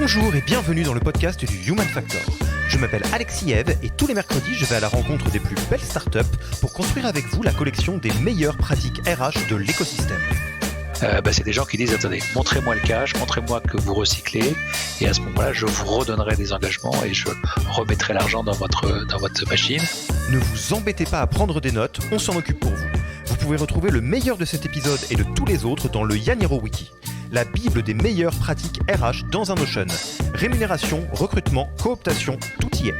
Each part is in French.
Bonjour et bienvenue dans le podcast du Human Factor. Je m'appelle Alexis Eve et tous les mercredis, je vais à la rencontre des plus belles startups pour construire avec vous la collection des meilleures pratiques RH de l'écosystème. C'est des gens qui disent, attendez, montrez-moi le cash, montrez-moi que vous recyclez, et à ce moment-là, je vous redonnerai des engagements et je remettrai l'argent dans votre machine. Ne vous embêtez pas à prendre des notes, on s'en occupe pour vous. Vous pouvez retrouver le meilleur de cet épisode et de tous les autres dans le Yaniro Wiki, la bible des meilleures pratiques RH dans un Notion. Rémunération, recrutement, cooptation, tout y est.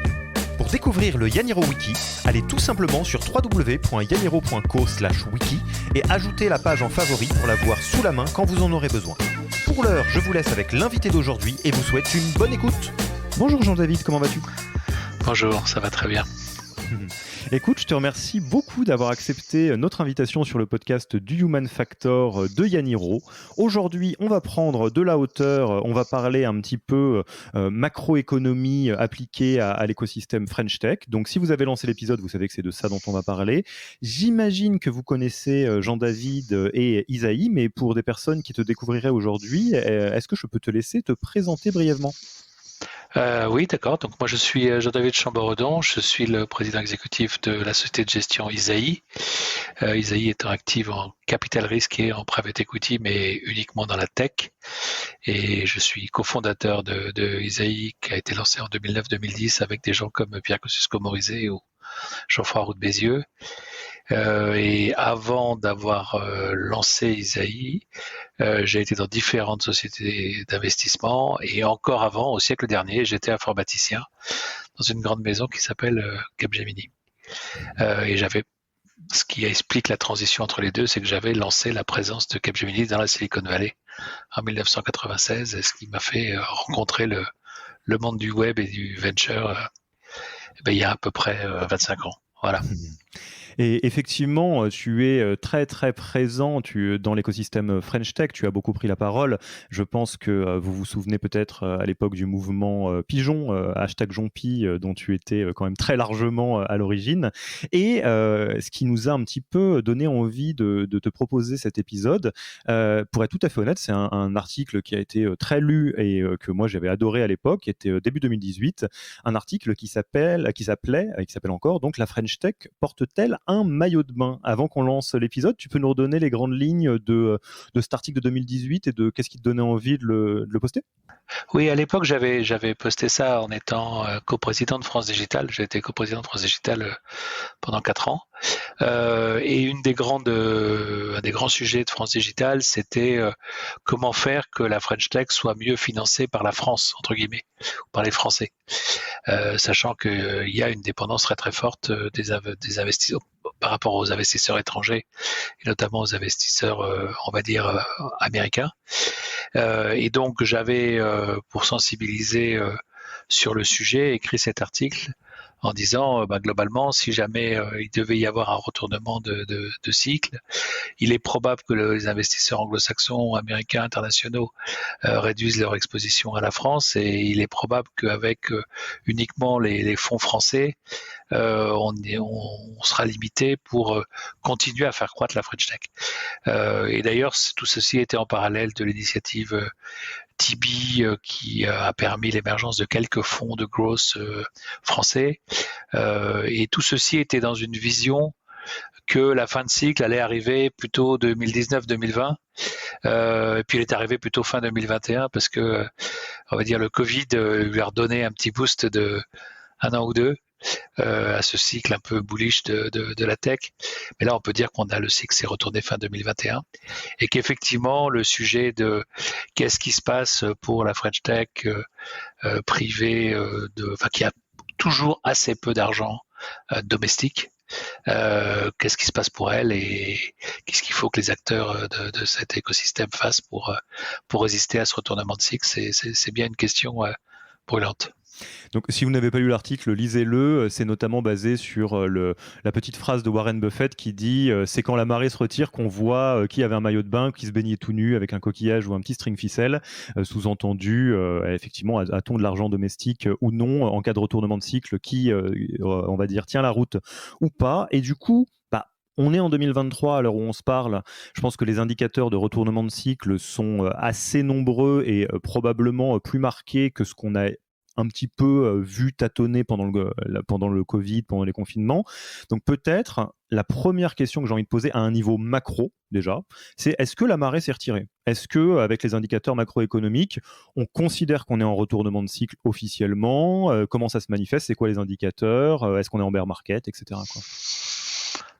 Pour découvrir le Yaniro Wiki, allez tout simplement sur www.yaniro.co/wiki et ajoutez la page en favori pour la voir sous la main quand vous en aurez besoin. Pour l'heure, je vous laisse avec l'invité d'aujourd'hui et vous souhaite une bonne écoute. Bonjour Jean-David, comment vas-tu ? Bonjour, ça va très bien. Écoute, je te remercie beaucoup d'avoir accepté notre invitation sur le podcast du Human Factor de Yaniro. Aujourd'hui, on va prendre de la hauteur, on va parler un petit peu macroéconomie appliquée à l'écosystème French Tech. Donc, si vous avez lancé l'épisode, vous savez que c'est de ça dont on va parler. J'imagine que vous connaissez Jean-David et Isaïe, mais pour des personnes qui te découvriraient aujourd'hui, est-ce que je peux te laisser te présenter brièvement ? Oui, d'accord. Donc moi je suis Jean-David Chamboredon, je suis le président exécutif de la société de gestion Isaïe. Isaïe étant active en capital risque et en private equity, mais uniquement dans la tech. Et je suis cofondateur de Isaïe qui a été lancé en 2009-2010 avec des gens comme Pierre Kosciusko-Morizet ou Geoffroy Roux de Bézieux. Et avant d'avoir lancé Isaïe, j'ai été dans différentes sociétés d'investissement et encore avant, au siècle dernier, j'étais informaticien dans une grande maison qui s'appelle Capgemini. Et ce qui explique la transition entre les deux, c'est que j'avais lancé la présence de Capgemini dans la Silicon Valley en 1996, et ce qui m'a fait rencontrer le monde du web et du venture il y a à peu près 25 ans. Voilà. Et effectivement, tu es très très présent dans l'écosystème French Tech, tu as beaucoup pris la parole. Je pense que vous vous souvenez peut-être à l'époque du mouvement Pigeon, #Jonpi, dont tu étais quand même très largement à l'origine. Et ce qui nous a un petit peu donné envie de te proposer cet épisode, pour être tout à fait honnête, c'est un article qui a été très lu et que moi j'avais adoré à l'époque, qui était début 2018, un article qui s'appelle encore, donc la French Tech porte-t-elle un maillot de bain? Avant qu'on lance l'épisode, tu peux nous redonner les grandes lignes de cet article de 2018 et de qu'est-ce qui te donnait envie de le poster? Oui, à l'époque, j'avais posté ça en étant coprésident de France Digital. J'ai été coprésident de France Digital pendant 4 ans. Et un des grands sujets de France Digital, c'était comment faire que la French Tech soit mieux financée par la France, entre guillemets, ou par les Français. Sachant qu'il y a une dépendance très très forte des investisseurs par rapport aux investisseurs étrangers, et notamment aux investisseurs, on va dire, américains. Et donc, j'avais, pour sensibiliser sur le sujet, écrit cet article en disant, globalement, si jamais il devait y avoir un retournement de cycle, il est probable que les investisseurs anglo-saxons, américains, internationaux réduisent leur exposition à la France, et il est probable qu'avec uniquement les fonds français, on sera limité pour continuer à faire croître la French Tech. Et d'ailleurs, tout ceci était en parallèle de l'initiative Tibi qui a permis l'émergence de quelques fonds de growth français. Et tout ceci était dans une vision que la fin de cycle allait arriver plutôt 2019-2020. Et puis elle est arrivée plutôt fin 2021 parce que, on va dire, le Covid lui a redonné un petit boost de 1 an ou 2 à ce cycle un peu bullish de la tech. Mais là, on peut dire qu'on a le cycle s'est retourné fin 2021 et qu'effectivement, le sujet de qu'est-ce qui se passe pour la French Tech privée, qui a toujours assez peu d'argent domestique, qu'est-ce qui se passe pour elle et qu'est-ce qu'il faut que les acteurs de cet écosystème fassent pour résister à ce retournement de cycle, c'est bien une question brûlante. Donc, si vous n'avez pas lu l'article, lisez-le. C'est notamment basé sur la petite phrase de Warren Buffett qui dit c'est quand la marée se retire qu'on voit qui avait un maillot de bain, qui se baignait tout nu avec un coquillage ou un petit string ficelle. Sous-entendu, effectivement, a-t-on de l'argent domestique ou non en cas de retournement de cycle qui, on va dire, tient la route ou pas. Et du coup, On est en 2023 à l'heure où on se parle. Je pense que les indicateurs de retournement de cycle sont assez nombreux et probablement plus marqués que ce qu'on a un petit peu vu tâtonner pendant le Covid, pendant les confinements. Donc peut-être la première question que j'ai envie de poser à un niveau macro déjà, c'est est-ce que la marée s'est retirée? Est-ce que avec les indicateurs macroéconomiques, on considère qu'on est en retournement de cycle officiellement? Comment ça se manifeste? C'est quoi les indicateurs? Est-ce qu'on est en bear market, etc. quoi.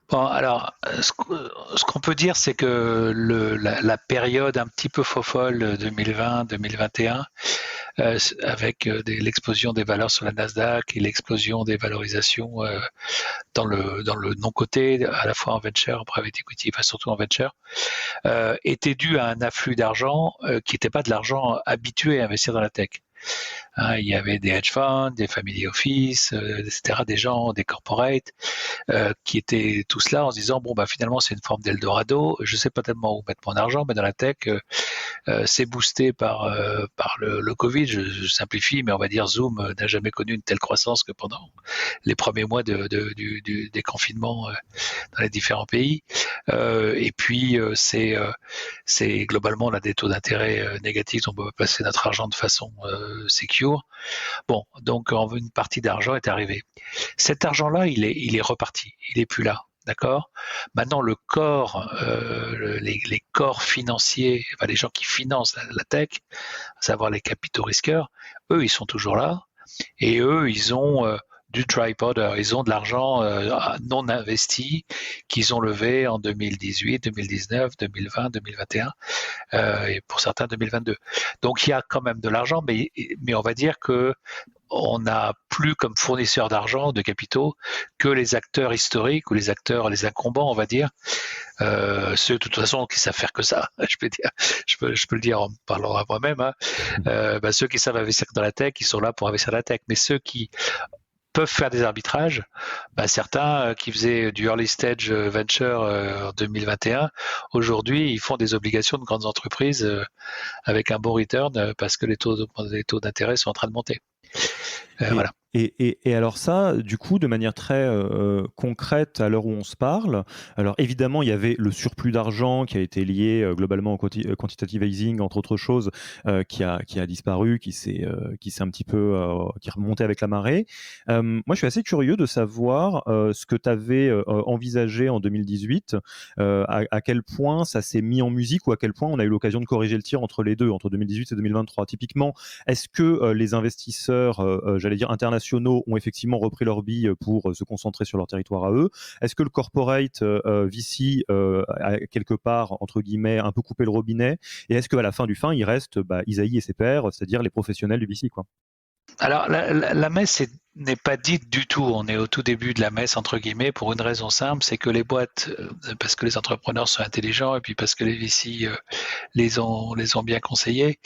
Bon, alors, ce qu'on peut dire, c'est que la période un petit peu fofolle 2020-2021, avec l'explosion des valeurs sur la Nasdaq et l'explosion des valorisations dans le non-coté, à la fois en venture, en private equity, enfin surtout en venture, était due à un afflux d'argent qui n'était pas de l'argent habitué à investir dans la tech. Hein, il y avait des hedge funds, des family office, etc., des gens, des corporates, qui étaient tous là en se disant bon bah finalement c'est une forme d'Eldorado, je sais pas tellement où mettre mon argent, mais dans la tech c'est boosté par le Covid, je simplifie, mais on va dire Zoom n'a jamais connu une telle croissance que pendant les premiers mois des confinements dans les différents pays. Et puis c'est globalement on a des taux d'intérêt négatifs, on peut placer notre argent de façon secure. Bon, donc une partie d'argent est arrivée. Cet argent-là, il est reparti, il est plus là. D'accord. Maintenant, le corps, les corps financiers, enfin, les gens qui financent la tech, à savoir les capitaux risqueurs, eux, ils sont toujours là. Et eux, ils ont du dry powder, ils ont de l'argent non investi qu'ils ont levé en 2018, 2019, 2020, 2021 et pour certains 2022. Donc il y a quand même de l'argent, mais on va dire que on n'a plus comme fournisseur d'argent, de capitaux, que les acteurs historiques ou les acteurs, les incombants, on va dire, ceux de toute façon qui savent faire que ça. Je peux le dire en parlant à moi-même. Hein. Ceux qui savent investir dans la tech, ils sont là pour investir dans la tech. Mais ceux qui peuvent faire des arbitrages, certains qui faisaient du early stage venture en 2021, aujourd'hui ils font des obligations de grandes entreprises avec un bon return parce que les taux d'intérêt sont en train de monter. Voilà. Et alors ça, du coup, de manière très concrète à l'heure où on se parle, alors évidemment, il y avait le surplus d'argent qui a été lié globalement au quantitative easing, entre autres choses, qui a disparu, qui s'est un petit peu qui est remonté avec la marée. Moi, je suis assez curieux de savoir ce que tu avais envisagé en 2018, à quel point ça s'est mis en musique ou à quel point on a eu l'occasion de corriger le tir entre les deux, entre 2018 et 2023. Typiquement, est-ce que les investisseurs, j'allais dire internationaux, ont effectivement repris leur bille pour se concentrer sur leur territoire à eux? Est-ce que le corporate VC a quelque part, entre guillemets, un peu coupé le robinet? Et est-ce qu'à la fin du fin, il reste Isaïe et ses pairs, c'est-à-dire les professionnels du VC, quoi? Alors, la messe n'est pas dite du tout. On est au tout début de la messe, entre guillemets, pour une raison simple, c'est que les boîtes, parce que les entrepreneurs sont intelligents et puis parce que les VC les ont bien conseillés,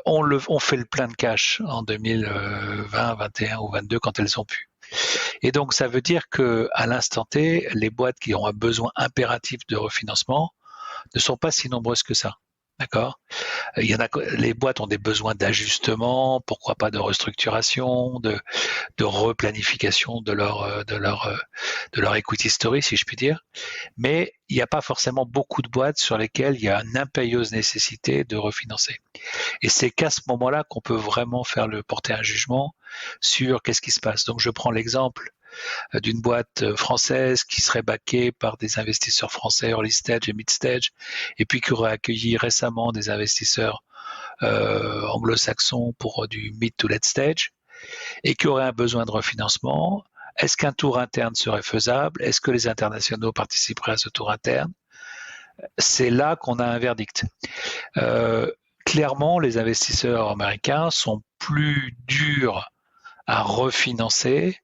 ont fait le plein de cash en 2020, 21 ou 22 quand elles ont pu. Et donc, ça veut dire que à l'instant T, les boîtes qui ont un besoin impératif de refinancement ne sont pas si nombreuses que ça. D'accord. Les boîtes ont des besoins d'ajustement, pourquoi pas de restructuration, de replanification de leur equity story, si je puis dire. Mais il n'y a pas forcément beaucoup de boîtes sur lesquelles il y a une impérieuse nécessité de refinancer. Et c'est qu'à ce moment-là qu'on peut vraiment porter un jugement sur qu'est-ce qui se passe. Donc je prends l'exemple d'une boîte française qui serait backée par des investisseurs français early stage et mid stage, et puis qui aurait accueilli récemment des investisseurs anglo-saxons pour du mid to late stage, et qui aurait un besoin de refinancement. Est-ce qu'un tour interne serait faisable? Est-ce que les internationaux participeraient à ce tour interne? C'est là qu'on a un verdict. Clairement, les investisseurs américains sont plus durs à refinancer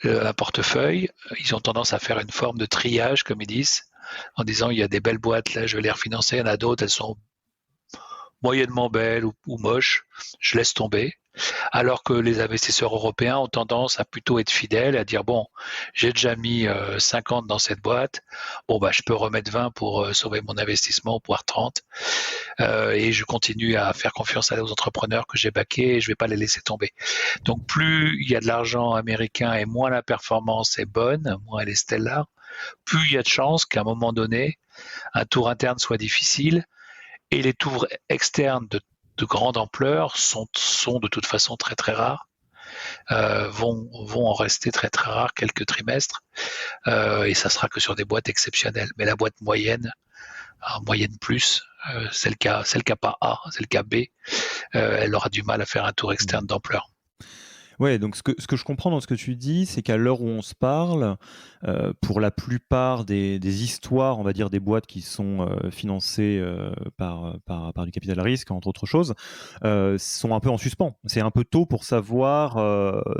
un portefeuille. Ils ont tendance à faire une forme de triage, comme ils disent, en disant il y a des belles boîtes, là je vais les refinancer, il y en a d'autres, elles sont moyennement belles ou moches, je laisse tomber. Alors que les investisseurs européens ont tendance à plutôt être fidèles, à dire bon, j'ai déjà mis 50 dans cette boîte, bon je peux remettre 20 pour sauver mon investissement, voire 30, et je continue à faire confiance aux entrepreneurs que j'ai backés et je ne vais pas les laisser tomber. Donc plus il y a de l'argent américain et moins la performance est bonne, moins elle est stellar, plus il y a de chances qu'à un moment donné, un tour interne soit difficile et les tours externes de grande ampleur sont de toute façon très très rares. Vont en rester très très rares quelques trimestres et ça sera que sur des boîtes exceptionnelles. Mais la boîte moyenne, en moyenne plus, c'est le cas pas A, c'est le cas B, elle aura du mal à faire un tour externe d'ampleur. Ouais, donc ce que je comprends dans ce que tu dis, c'est qu'à l'heure où on se parle, pour la plupart des histoires, on va dire des boîtes qui sont financées par du capital risque, entre autres choses, sont un peu en suspens. C'est un peu tôt pour savoir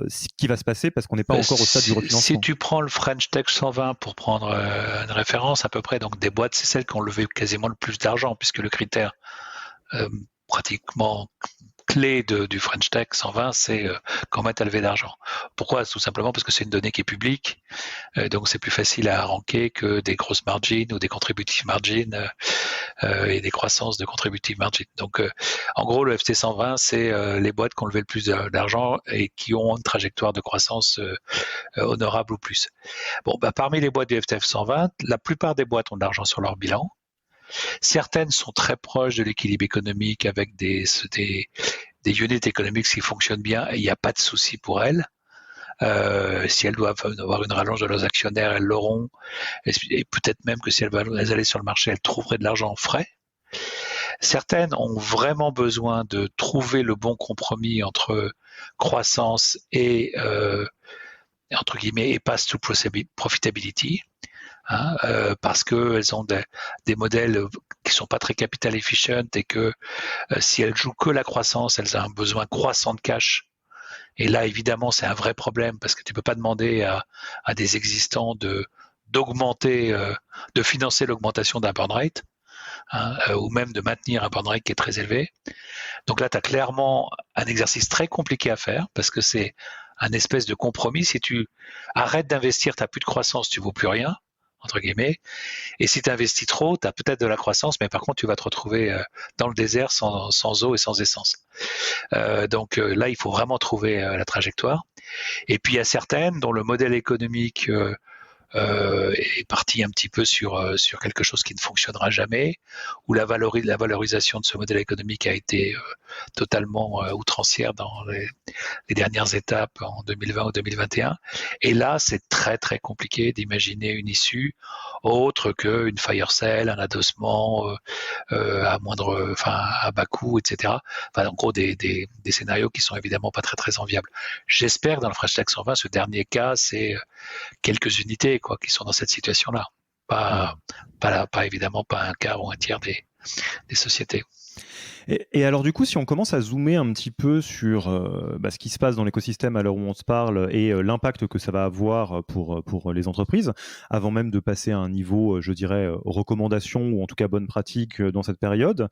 ce qui va se passer parce qu'on n'est pas encore au stade du refinancement. Si tu prends le French Tech 120 pour prendre une référence à peu près, donc des boîtes, c'est celles qui ont levé quasiment le plus d'argent puisque le critère pratiquement clé du French Tech 120, c'est combien tu as levé d'argent. Pourquoi? Tout simplement parce que c'est une donnée qui est publique, donc c'est plus facile à ranker que des grosses margins ou des contributive margins et des croissances de contributive margin. Donc en gros, le FT 120, c'est les boîtes qui ont levé le plus d'argent et qui ont une trajectoire de croissance honorable ou plus. Bon, parmi les boîtes du FT 120, la plupart des boîtes ont de l'argent sur leur bilan. Certaines sont très proches de l'équilibre économique avec des units économiques qui fonctionnent bien et il n'y a pas de souci pour elles. Si elles doivent avoir une rallonge de leurs actionnaires, elles l'auront. Et peut-être même que si elles allaient sur le marché, elles trouveraient de l'argent frais. Certaines ont vraiment besoin de trouver le bon compromis entre croissance et entre guillemets et path to profitability. Parce qu'elles ont des modèles qui sont pas très capital efficient et que si elles jouent que la croissance, elles ont un besoin croissant de cash. Et là, évidemment, c'est un vrai problème parce que tu peux pas demander à des existants d'augmenter, de financer l'augmentation d'un burn rate, ou même de maintenir un burn rate qui est très élevé. Donc là, tu as clairement un exercice très compliqué à faire parce que c'est un espèce de compromis. Si tu arrêtes d'investir, tu n'as plus de croissance, tu ne vaux plus rien, entre guillemets. Et si tu investis trop, tu as peut-être de la croissance, mais par contre, tu vas te retrouver dans le désert sans eau et sans essence. Donc là, il faut vraiment trouver la trajectoire. Et puis, il y a certaines dont le modèle économique est parti un petit peu sur quelque chose qui ne fonctionnera jamais, où la valorisation de ce modèle économique a été totalement outrancière dans les dernières étapes en 2020 ou 2021. Et là, c'est très très compliqué d'imaginer une issue autre qu'une fire sale, un adossement à bas coût, etc. Enfin, en gros, des scénarios qui sont évidemment pas très très enviables. J'espère que dans le French Tech 120, ce dernier cas, c'est quelques unités qui sont dans cette situation-là. Pas évidemment pas un quart ou un tiers des sociétés. Et alors du coup, si on commence à zoomer un petit peu sur ce qui se passe dans l'écosystème à l'heure où on se parle et l'impact que ça va avoir pour les entreprises, avant même de passer à un niveau, je dirais, recommandation ou en tout cas bonne pratique dans cette période,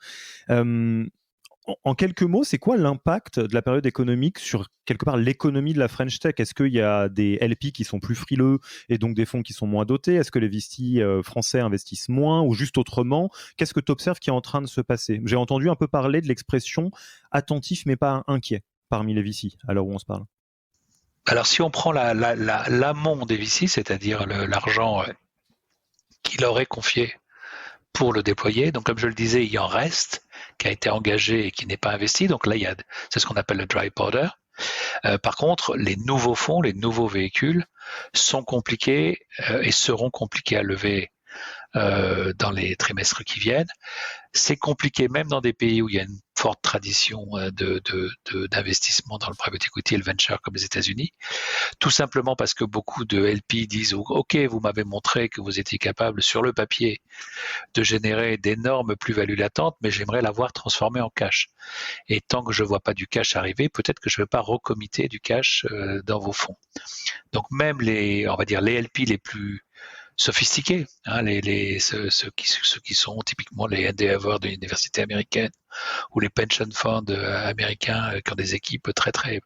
en quelques mots, c'est quoi l'impact de la période économique sur quelque part l'économie de la French Tech? Est-ce qu'il y a des LP qui sont plus frileux et donc des fonds qui sont moins dotés? Est-ce que les VC français investissent moins ou juste autrement? Qu'est-ce que tu observes qui est en train de se passer? J'ai entendu un peu parler de l'expression attentif mais pas inquiet parmi les VC à l'heure où on se parle. Alors si on prend l'amont des VC, c'est-à-dire l'argent qu'il leur est confié pour le déployer, donc comme je le disais, il en reste qui a été engagé et qui n'est pas investi. Donc là, c'est ce qu'on appelle le dry powder. Par contre, les nouveaux fonds, les nouveaux véhicules sont compliqués et seront compliqués à lever dans les trimestres qui viennent. C'est compliqué même dans des pays où il y a une forte tradition d'investissement dans le private equity et le venture comme les États-Unis, tout simplement parce que beaucoup de LP disent « Ok, vous m'avez montré que vous étiez capable sur le papier de générer d'énormes plus-values latentes, mais j'aimerais l'avoir transformé en cash. Et tant que je ne vois pas du cash arriver, peut-être que je ne vais pas recommitter du cash dans vos fonds. » Donc même les LP les plus sophistiqués, ceux qui sont typiquement les endeavors de l'université américaine ou les pension funds américains qui ont des équipes très très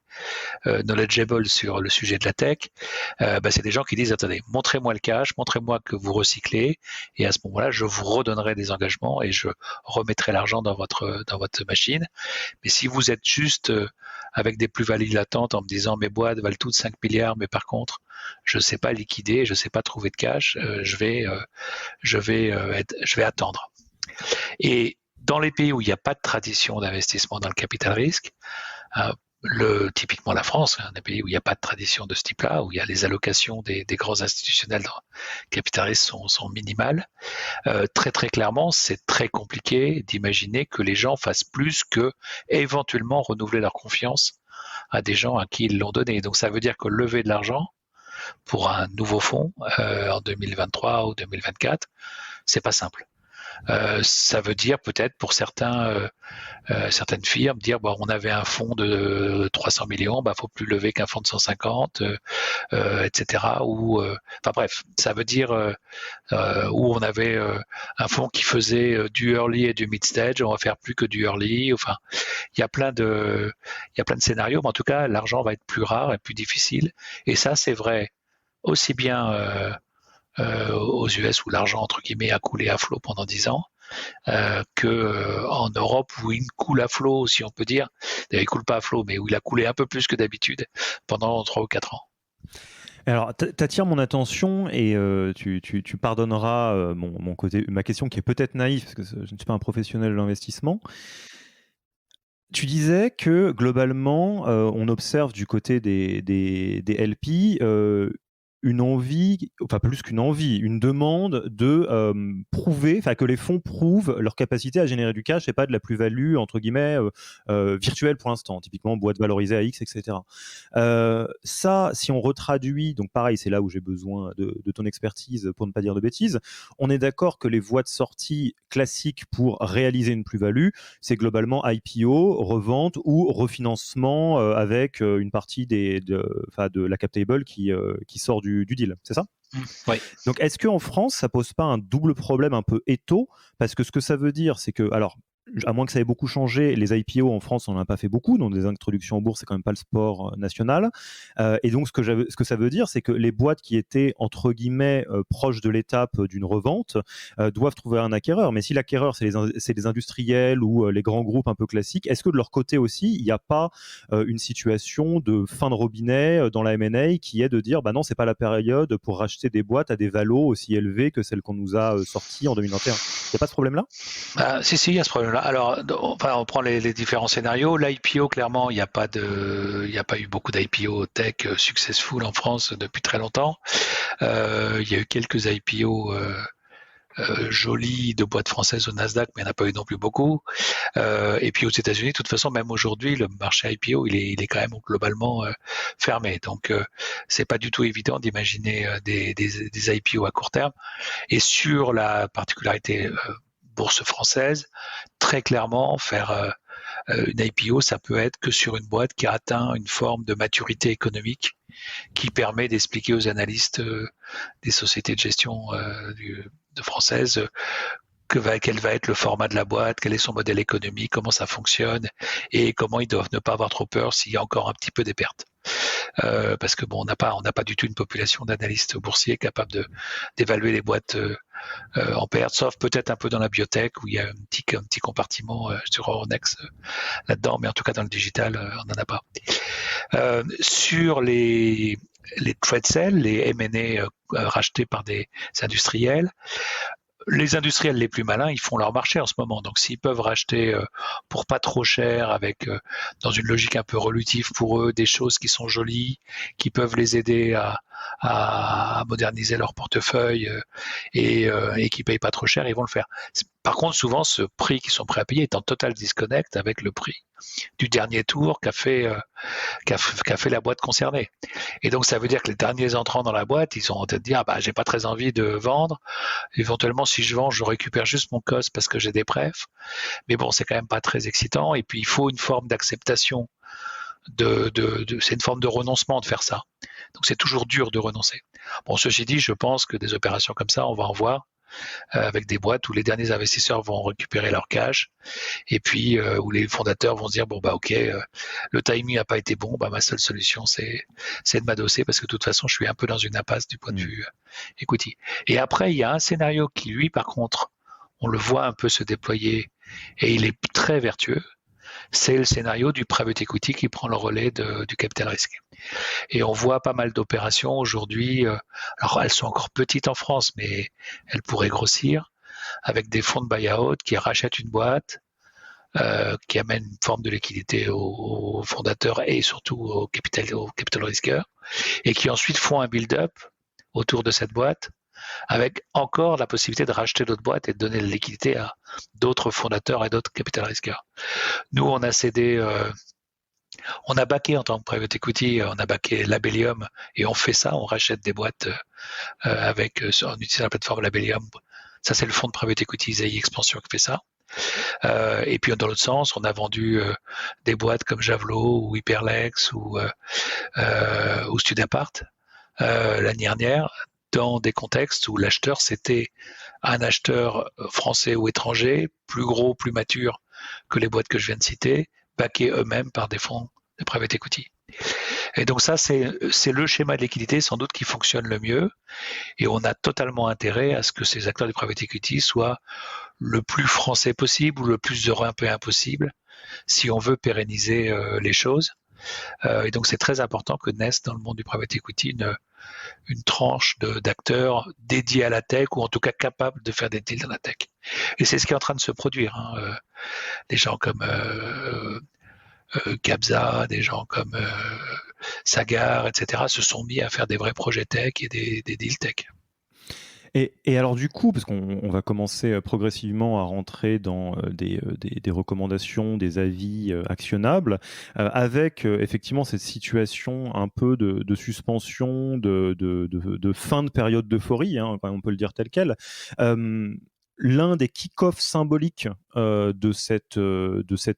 knowledgeable sur le sujet de la tech, c'est des gens qui disent attendez, montrez-moi le cash, montrez-moi que vous recyclez, et à ce moment-là, je vous redonnerai des engagements et je remettrai l'argent dans votre machine. Mais si vous êtes juste avec des plus-values latentes en me disant mes boîtes valent toutes 5 milliards, mais par contre, je ne sais pas liquider, je ne sais pas trouver de cash, je vais attendre. Et dans les pays où il n'y a pas de tradition d'investissement dans le capital risque, typiquement la France, un des pays où il n'y a pas de tradition de ce type-là, où il y a les allocations des grands institutionnels dans le capital risque sont minimales, très très clairement, c'est très compliqué d'imaginer que les gens fassent plus que éventuellement renouveler leur confiance à des gens à qui ils l'ont donné. Donc ça veut dire que lever de l'argent pour un nouveau fonds en 2023 ou 2024, c'est pas simple. Ça veut dire peut-être pour certaines firmes dire on avait un fonds de 300 millions, faut plus lever qu'un fonds de 150, etc. Ou bref, ça veut dire où on avait un fonds qui faisait du early et du mid stage, on va faire plus que du early. Enfin, il y a plein de scénarios, mais en tout cas, l'argent va être plus rare et plus difficile. Et ça, c'est vrai aussi bien aux US où l'argent entre guillemets a coulé à flot pendant 10 ans, qu'en Europe où il coule à flot, si on peut dire. D'ailleurs, il coule pas à flot, mais où il a coulé un peu plus que d'habitude pendant 3 ou 4 ans. Alors, t'attires mon attention et tu pardonneras ma question qui est peut-être naïve, parce que je ne suis pas un professionnel de l'investissement. Tu disais que globalement, on observe du côté des LP une envie, enfin plus qu'une envie, une demande de prouver, enfin que les fonds prouvent leur capacité à générer du cash et pas de la plus-value entre guillemets virtuelle pour l'instant, typiquement boîte valorisée à X, etc. Ça, si on retraduit, donc pareil, c'est là où j'ai besoin de ton expertise pour ne pas dire de bêtises, on est d'accord que les voies de sortie classiques pour réaliser une plus-value, c'est globalement IPO, revente ou refinancement avec une partie de la cap table qui sort du deal, c'est ça ? Oui. Donc, est-ce qu'en France, ça pose pas un double problème un peu étau ? Parce que ce que ça veut dire, c'est que, alors, à moins que ça ait beaucoup changé, les IPO en France, on n'en a pas fait beaucoup, donc des introductions en bourse, c'est quand même pas le sport national. Et donc, ce que ça veut dire, c'est que les boîtes qui étaient, entre guillemets, proches de l'étape d'une revente, doivent trouver un acquéreur. Mais si l'acquéreur, c'est les industriels ou les grands groupes un peu classiques, est-ce que de leur côté aussi, il n'y a pas une situation de fin de robinet dans la M&A qui est de dire, non, c'est pas la période pour racheter des boîtes à des valos aussi élevés que celles qu'on nous a sorties en 2021 ? Il n'y a pas ce problème-là ? Si, il y a ce problème-là. Alors, on prend les différents scénarios. L'IPO, clairement, il n'y a pas eu beaucoup d'IPO tech successful en France depuis très longtemps. Il y a eu quelques IPO jolis de boîtes françaises au Nasdaq, mais il n'y en a pas eu non plus beaucoup. Et puis aux États-Unis, de toute façon, même aujourd'hui, le marché IPO, il est quand même globalement fermé. Donc, c'est pas du tout évident d'imaginer des IPO à court terme. Et sur la particularité bourse française, très clairement, faire une IPO, ça peut être que sur une boîte qui a atteint une forme de maturité économique qui permet d'expliquer aux analystes des sociétés de gestion de françaises quel va être le format de la boîte, quel est son modèle économique, comment ça fonctionne et comment ils doivent ne pas avoir trop peur s'il y a encore un petit peu des pertes. Parce que on n'a pas du tout une population d'analystes boursiers capable d'évaluer les boîtes en perte, sauf peut-être un peu dans la biotech où il y a un petit compartiment sur Euronext là-dedans, mais en tout cas dans le digital, on n'en a pas. Sur les trade sales, les M&A rachetés par des industriels, les industriels les plus malins, ils font leur marché en ce moment. Donc, s'ils peuvent racheter pour pas trop cher, avec dans une logique un peu relutive pour eux, des choses qui sont jolies, qui peuvent les aider à moderniser leur portefeuille et qui payent pas trop cher, ils vont le faire. Par contre, souvent, ce prix qu'ils sont prêts à payer est en total disconnect avec le prix du dernier tour qu'a fait la boîte concernée. Et donc, ça veut dire que les derniers entrants dans la boîte, ils ont peut-être dit j'ai pas très envie de vendre. Éventuellement, si je vends, je récupère juste mon cost parce que j'ai des prefs. Mais bon, c'est quand même pas très excitant. Et puis, il faut une forme d'acceptation. C'est une forme de renoncement de faire ça. Donc, c'est toujours dur de renoncer. Bon, ceci dit, je pense que des opérations comme ça, on va en voir. avec des boîtes où les derniers investisseurs vont récupérer leur cash et puis où les fondateurs vont se dire bon bah ok, le timing n'a pas été bon, bah ma seule solution c'est de m'adosser parce que de toute façon je suis un peu dans une impasse du point de vue equity. Et après il y a un scénario qui lui par contre on le voit un peu se déployer et il est très vertueux. C'est le scénario du private equity qui prend le relais du capital risque. Et on voit pas mal d'opérations aujourd'hui. Alors elles sont encore petites en France, mais elles pourraient grossir avec des fonds de buy-out qui rachètent une boîte, qui amènent une forme de liquidité aux fondateurs et surtout aux capital risqueurs, et qui ensuite font un build-up autour de cette boîte avec encore la possibilité de racheter d'autres boîtes et de donner la liquidité à d'autres fondateurs et d'autres capital risqueurs. Nous, on a cédé, on a backé en tant que private equity, on a backé Labellium et on fait ça, on rachète des boîtes en utilisant la plateforme Labellium. Ça, c'est le fonds de private equity ZI Expansion qui fait ça. Et puis dans l'autre sens, on a vendu des boîtes comme Javelot ou Hyperlex ou Studapart l'année dernière, dans des contextes où l'acheteur, c'était un acheteur français ou étranger, plus gros, plus mature que les boîtes que je viens de citer, backés eux-mêmes par des fonds de private equity. Et donc ça, c'est le schéma de liquidité sans doute qui fonctionne le mieux. Et on a totalement intérêt à ce que ces acteurs du private equity soient le plus français possible ou le plus européen possible si on veut pérenniser les choses. Et donc c'est très important que naisse dans le monde du private equity une tranche d'acteurs dédiés à la tech ou en tout cas capables de faire des deals dans la tech. Et c'est ce qui est en train de se produire. Des gens comme Capza, des gens comme Sagar, etc. se sont mis à faire des vrais projets tech et des deals tech. Et alors du coup, parce qu'on va commencer progressivement à rentrer dans des recommandations, des avis actionnables, avec effectivement cette situation un peu de suspension, de fin de période d'euphorie, hein, on peut le dire tel quel. L'un des kick-offs symboliques de cette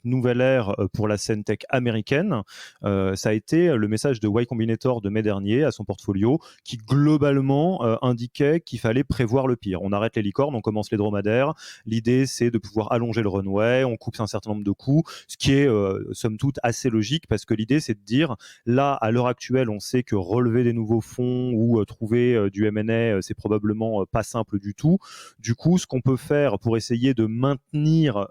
nouvelle ère pour la scène tech américaine, ça a été le message de Y Combinator de mai dernier à son portfolio, qui globalement indiquait qu'il fallait prévoir le pire. On arrête les licornes, on commence les dromadaires. L'idée, c'est de pouvoir allonger le runway, on coupe un certain nombre de coûts, ce qui est somme toute assez logique, parce que l'idée, c'est de dire, là, à l'heure actuelle, on sait que relever des nouveaux fonds ou trouver du M&A, c'est probablement pas simple du tout. Du coup, ce qu'on peut faire pour essayer de maintenir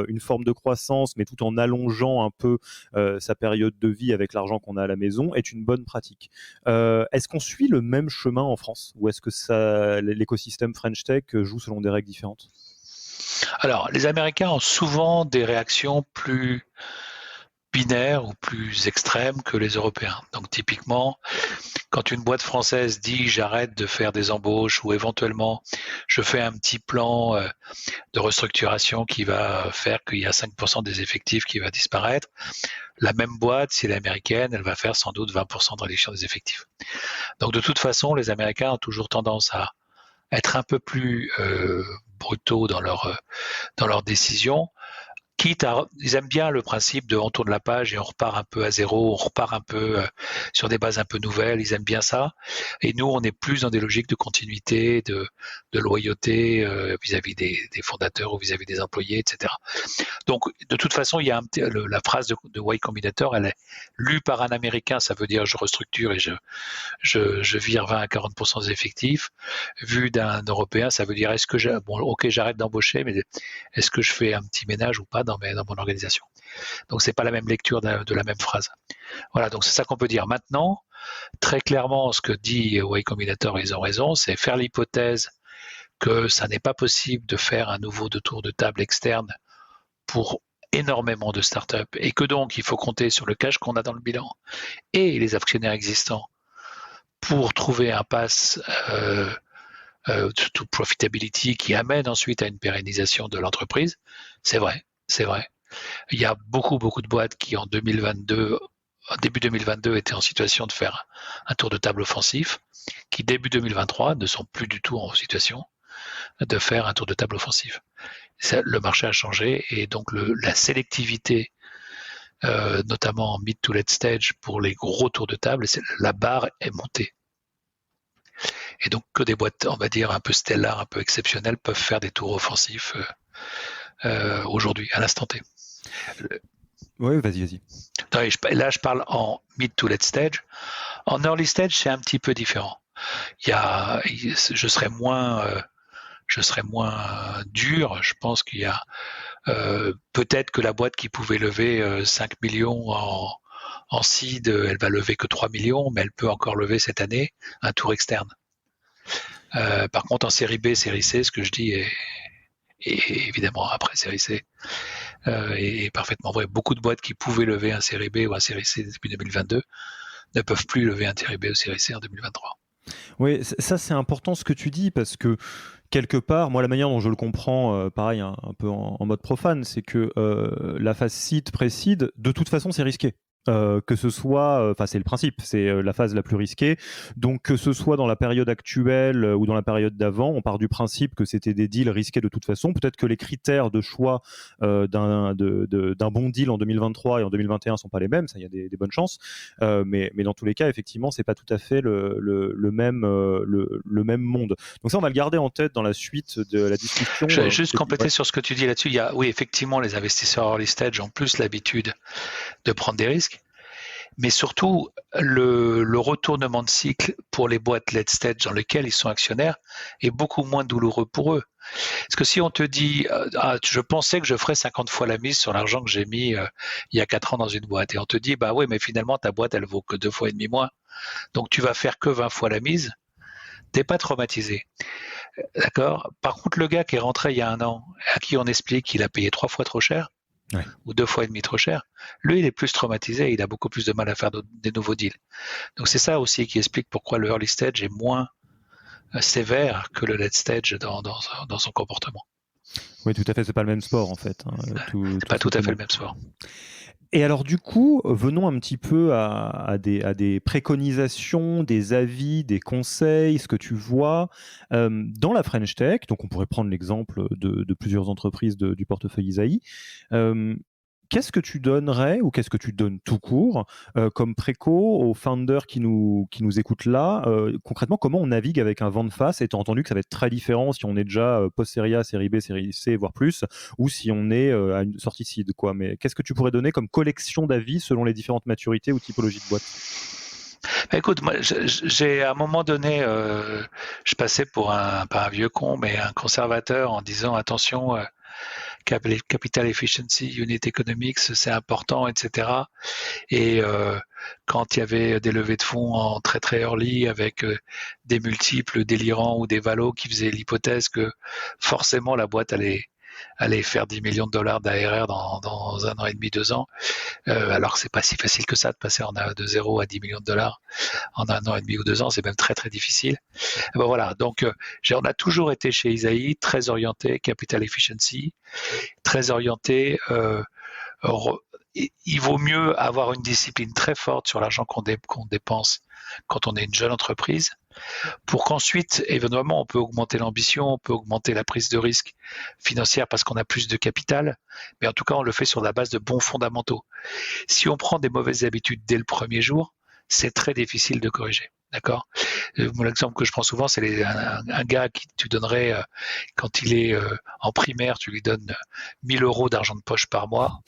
une forme de croissance, mais tout en allongeant un peu sa période de vie avec l'argent qu'on a à la maison, est une bonne pratique. Est-ce qu'on suit le même chemin en France, ou est-ce que l'écosystème French Tech joue selon des règles différentes? Alors, les Américains ont souvent des réactions plus binaires ou plus extrêmes que les Européens. Donc typiquement, quand une boîte française dit j'arrête de faire des embauches ou éventuellement je fais un petit plan de restructuration qui va faire qu'il y a 5% des effectifs qui va disparaître, la même boîte, si elle est américaine, elle va faire sans doute 20% de réduction des effectifs. Donc de toute façon, les Américains ont toujours tendance à être un peu plus brutaux dans leurs décisions. Ils aiment bien le principe de on tourne la page et on repart un peu à zéro, on repart un peu sur des bases un peu nouvelles, ils aiment bien ça. Et nous, on est plus dans des logiques de continuité, de loyauté vis-à-vis des fondateurs ou vis-à-vis des employés, etc. Donc, de toute façon, il y a la phrase de Y Combinator, elle est lue par un Américain, ça veut dire je restructure et je vire 20 à 40% des effectifs. Vu d'un Européen, ça veut dire j'arrête d'embaucher, mais est-ce que je fais un petit ménage ou pas dans mon organisation. Donc c'est pas la même lecture de la même phrase. Voilà, donc c'est ça qu'on peut dire. Maintenant, très clairement, ce que dit Y Combinator, ils ont raison, c'est faire l'hypothèse que ça n'est pas possible de faire un nouveau tour de table externe pour énormément de startups et que donc il faut compter sur le cash qu'on a dans le bilan et les actionnaires existants pour trouver un pass to profitability qui amène ensuite à une pérennisation de l'entreprise. C'est vrai. Il y a beaucoup de boîtes qui en début 2022 étaient en situation de faire un tour de table offensif, qui début 2023 ne sont plus du tout en situation de faire un tour de table offensif. Le marché a changé et donc la sélectivité, notamment en mid to late stage pour les gros tours de table, la barre est montée. Et donc que des boîtes, on va dire, un peu stellar, un peu exceptionnelles peuvent faire des tours offensifs aujourd'hui, à l'instant T. Oui, vas-y. Là, je parle en mid to late stage. En early stage, c'est un petit peu différent. Je serais moins dur. Je pense qu'il y a peut-être que la boîte qui pouvait lever 5 millions en seed, elle va lever que 3 millions, mais elle peut encore lever cette année un tour externe. Par contre, en série B, série C, ce que je dis est évidemment après série C est parfaitement vrai. Beaucoup de boîtes qui pouvaient lever un série B ou un série C depuis 2022 ne peuvent plus lever un série B ou série C en 2023. Oui, ça c'est important ce que tu dis, parce que quelque part, moi la manière dont je le comprends, pareil, un peu en mode profane, c'est que la phase seed, pré-seed, de toute façon c'est risqué. Que ce soit, enfin c'est le principe, c'est la phase la plus risquée. Donc que ce soit dans la période actuelle ou dans la période d'avant, on part du principe que c'était des deals risqués de toute façon. Peut-être que les critères de choix d'un bon deal en 2023 et en 2021 sont pas les mêmes, ça il y a des bonnes chances. Mais dans tous les cas, effectivement, c'est pas tout à fait le même monde. Donc ça, on va le garder en tête dans la suite de la discussion. Je vais juste compléter sur ce que tu dis là-dessus. Oui, effectivement, les investisseurs early stage ont plus l'habitude de prendre des risques, mais surtout le retournement de cycle pour les boîtes late stage dans lesquelles ils sont actionnaires est beaucoup moins douloureux pour eux. Parce que si on te dit je pensais que je ferais 50 fois la mise sur l'argent que j'ai mis il y a 4 ans dans une boîte, et on te dit bah oui, mais finalement ta boîte elle vaut que 2 fois et demi moins, donc tu vas faire que 20 fois la mise, t'es pas traumatisé. D'accord. Par contre, le gars qui est rentré il y a un an, à qui on explique qu'il a payé 3 fois trop cher, Ouais. ou 2 fois et demi trop cher, lui, il est plus traumatisé, il a beaucoup plus de mal à faire des nouveaux deals. Donc c'est ça aussi qui explique pourquoi le early stage est moins sévère que le late stage dans son comportement. Oui, tout à fait, c'est pas le même sport en fait. C'est pas tout à fait le même sport. Et alors du coup, venons un petit peu à des préconisations, des avis, des conseils, ce que tu vois dans la French Tech. Donc on pourrait prendre l'exemple de plusieurs entreprises du portefeuille Isaïe. Qu'est-ce que tu donnerais, ou qu'est-ce que tu donnes tout court, comme préco aux founders qui nous écoutent là? Concrètement, comment on navigue avec un vent de face, étant entendu que ça va être très différent si on est déjà post-série A, série B, série C, voire plus, ou si on est à une sortie seed, quoi. Mais qu'est-ce que tu pourrais donner comme collection d'avis selon les différentes maturités ou typologies de boîtes? Écoute, moi, j'ai à un moment donné, je passais pas un vieux con, mais un conservateur, en disant attention, capital efficiency, unit economics, c'est important, etc. Et quand il y avait des levées de fonds en très très early avec des multiples délirants ou des valos qui faisaient l'hypothèse que forcément la boîte allait faire 10 millions de dollars d'ARR dans 1 an et demi, 2 ans, alors que c'est pas si facile que ça de passer de 0 à 10 millions de dollars en 1 an et demi ou 2 ans, c'est même très très difficile. Et ben voilà, donc on a toujours été chez Isaïe très orienté capital efficiency, très orienté il vaut mieux avoir une discipline très forte sur l'argent qu'on dépense quand on est une jeune entreprise, pour qu'ensuite, évidemment, on peut augmenter l'ambition, on peut augmenter la prise de risque financière parce qu'on a plus de capital, mais en tout cas, on le fait sur la base de bons fondamentaux. Si on prend des mauvaises habitudes dès le premier jour, c'est très difficile de corriger. D'accord. L'exemple que je prends souvent, c'est un gars qui tu donnerais, quand il est en primaire, tu lui donnes 1 000 euros d'argent de poche par mois.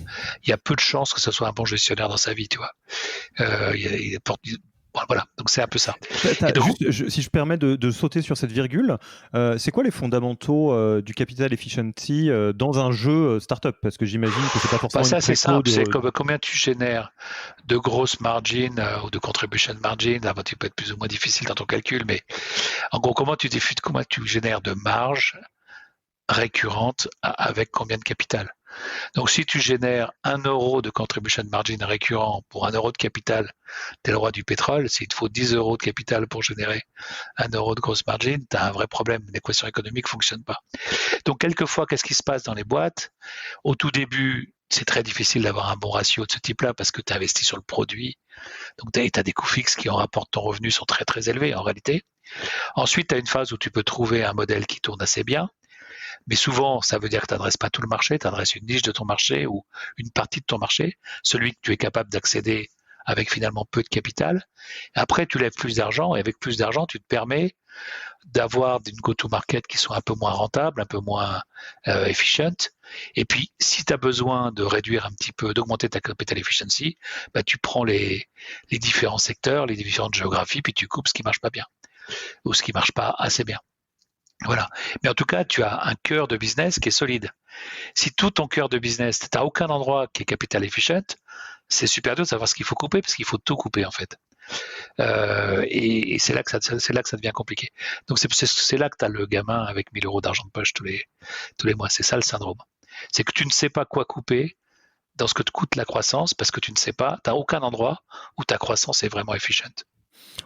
Il y a peu de chances que ce soit un bon gestionnaire dans sa vie, tu vois. Voilà, donc c'est un peu ça. Donc, juste, si je permets de sauter sur cette virgule, c'est quoi les fondamentaux du capital efficiency dans un jeu startup? Parce que j'imagine que c'est pas forcément ça, c'est simple, c'est combien tu génères de grosses margins ou de contribution margin. Là, tu peux être plus ou moins difficile dans ton calcul, mais en gros, comment tu génères de marge récurrente avec combien de capital? Donc, si tu génères 1 euro de contribution margin récurrent pour 1 euro de capital, tu es le roi du pétrole. S'il te faut 10 euros de capital pour générer 1 euro de grosse margin, tu as un vrai problème. L'équation économique ne fonctionne pas. Donc, quelquefois, qu'est-ce qui se passe dans les boîtes? Au tout début, c'est très difficile d'avoir un bon ratio de ce type-là parce que tu investis sur le produit. Donc, tu as des coûts fixes qui en rapportent ton revenu sont très, très élevés en réalité. Ensuite, tu as une phase où tu peux trouver un modèle qui tourne assez bien. Mais souvent, ça veut dire que tu n'adresses pas tout le marché, tu adresses une niche de ton marché ou une partie de ton marché, celui que tu es capable d'accéder avec finalement peu de capital. Après, tu lèves plus d'argent et avec plus d'argent, tu te permets d'avoir une go-to-market qui soit un peu moins rentable, un peu moins efficient. Et puis, si tu as besoin de réduire un petit peu, d'augmenter ta capital efficiency, bah, tu prends les différents secteurs, les différentes géographies, puis tu coupes ce qui marche pas bien ou ce qui marche pas assez bien. Voilà. Mais en tout cas, tu as un cœur de business qui est solide. Si tout ton cœur de business, tu n'as aucun endroit qui est capital efficient, c'est super dur de savoir ce qu'il faut couper parce qu'il faut tout couper en fait. Et c'est là que ça devient compliqué. Donc c'est là que tu as le gamin avec 1 000 euros d'argent de poche tous les mois. C'est ça le syndrome. C'est que tu ne sais pas quoi couper dans ce que te coûte la croissance parce que tu ne sais pas, tu n'as aucun endroit où ta croissance est vraiment efficient.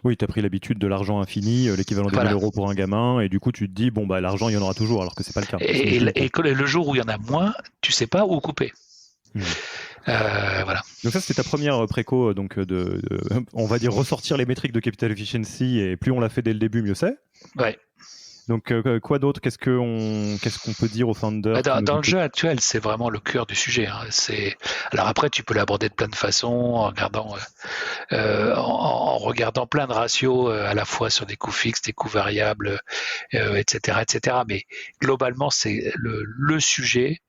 Oui, tu as pris l'habitude de l'argent infini, l'équivalent des 1 000 euros pour un gamin, et du coup tu te dis, bon, bah, l'argent il y en aura toujours, alors que c'est pas le cas. Et le jour où il y en a moins, tu sais pas où couper. Voilà. Donc ça c'était ta première préco, donc on va dire ressortir les métriques de capital efficiency, et plus on l'a fait dès le début, mieux c'est. Ouais. Donc quoi d'autre? Qu'est-ce qu'on peut dire aux founders? Dans le jeu actuel, c'est vraiment le cœur du sujet. Hein. Alors après, tu peux l'aborder de plein de façons, en regardant plein de ratios à la fois sur des coûts fixes, des coûts variables, etc., etc. Mais globalement, c'est le sujet,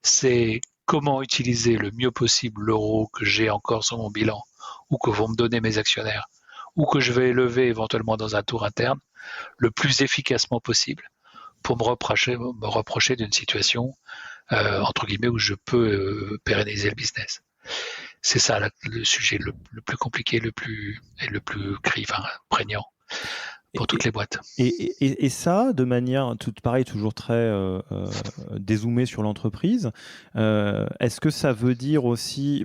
c'est comment utiliser le mieux possible l'euro que j'ai encore sur mon bilan ou que vont me donner mes actionnaires ou que je vais élever éventuellement dans un tour interne le plus efficacement possible pour me reprocher d'une situation entre guillemets où je peux pérenniser le business. C'est ça le sujet le plus compliqué, le plus prégnant pour toutes les boîtes. Et ça, de manière pareil, toujours très dézoomée sur l'entreprise, est-ce que ça veut dire aussi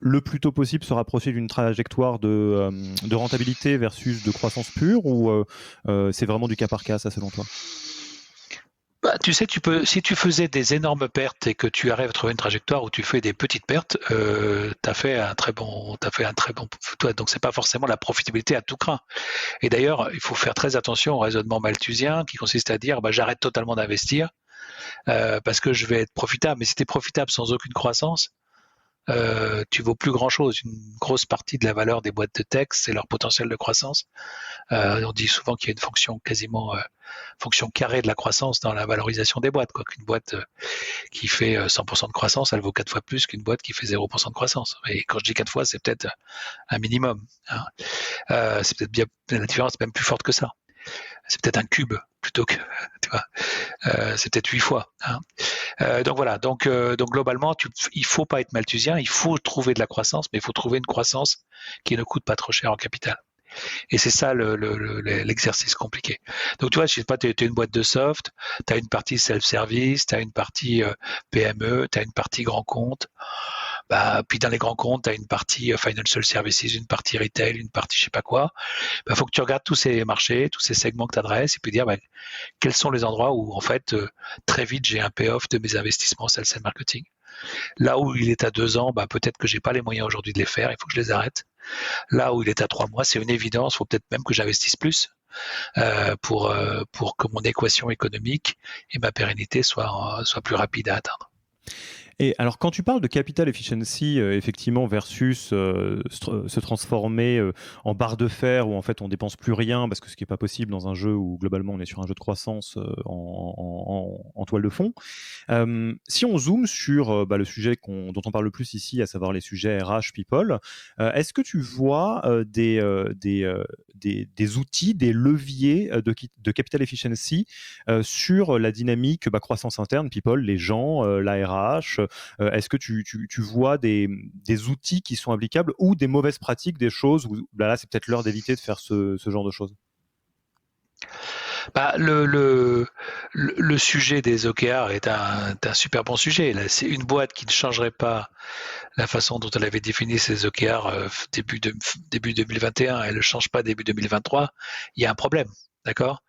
le plus tôt possible se rapprocher d'une trajectoire de rentabilité versus de croissance pure, ou c'est vraiment du cas par cas, ça, selon toi? Bah, tu sais, si tu faisais des énormes pertes et que tu arrives à trouver une trajectoire où tu fais des petites pertes, t'as fait un très bon, toi. Donc c'est pas forcément la profitabilité à tout craint. Et d'ailleurs, il faut faire très attention au raisonnement malthusien qui consiste à dire, bah, j'arrête totalement d'investir parce que je vais être profitable. Mais si tu es profitable sans aucune croissance, tu vaux plus grand chose. Une grosse partie de la valeur des boîtes de tech, c'est leur potentiel de croissance. On dit souvent qu'il y a une fonction quasiment fonction carrée de la croissance dans la valorisation des boîtes. Qu'une boîte qui fait 100% de croissance, elle vaut 4 fois plus qu'une boîte qui fait 0% de croissance. Et quand je dis 4 fois, c'est peut-être un minimum. Hein. C'est peut-être bien, la différence est même plus forte que ça. C'est peut-être un cube plutôt que, tu vois, c'est peut-être 8 fois. Hein. Donc voilà, donc globalement, il faut pas être malthusien, il faut trouver de la croissance, mais il faut trouver une croissance qui ne coûte pas trop cher en capital. Et c'est ça l'exercice compliqué. Donc tu vois, je sais pas, tu es une boîte de soft, tu as une partie self-service, tu as une partie PME, tu as une partie grand compte. Bah, puis dans les grands comptes, tu as une partie financial services, une partie retail, une partie je sais pas quoi. Bah, faut que tu regardes tous ces marchés, tous ces segments que tu adresses et puis dire bah, quels sont les endroits où en fait très vite j'ai un payoff de mes investissements sales and marketing. Là où il est à 2 ans, bah, peut-être que j'ai pas les moyens aujourd'hui de les faire, il faut que je les arrête. Là où il est à 3 mois, c'est une évidence, il faut peut-être même que j'investisse plus pour que mon équation économique et ma pérennité soient plus rapides à atteindre. Et alors, quand tu parles de capital efficiency, effectivement, versus se transformer en barre de fer, où en fait on dépense plus rien, parce que ce qui n'est pas possible dans un jeu où globalement on est sur un jeu de croissance en toile de fond. Si on zoome sur le sujet dont on parle le plus ici, à savoir les sujets RH, people, est-ce que tu vois des outils, des leviers de capital efficiency sur la dynamique croissance interne, people, les gens, la RH? Est-ce que tu vois des outils qui sont applicables ou des mauvaises pratiques, des choses où là c'est peut-être l'heure d'éviter de faire ce genre de choses? Bah, le sujet des OKR est un super bon sujet. Là, c'est une boîte qui ne changerait pas la façon dont elle avait défini ses OKR début 2021, elle ne change pas début 2023, il y a un problème. D'accord.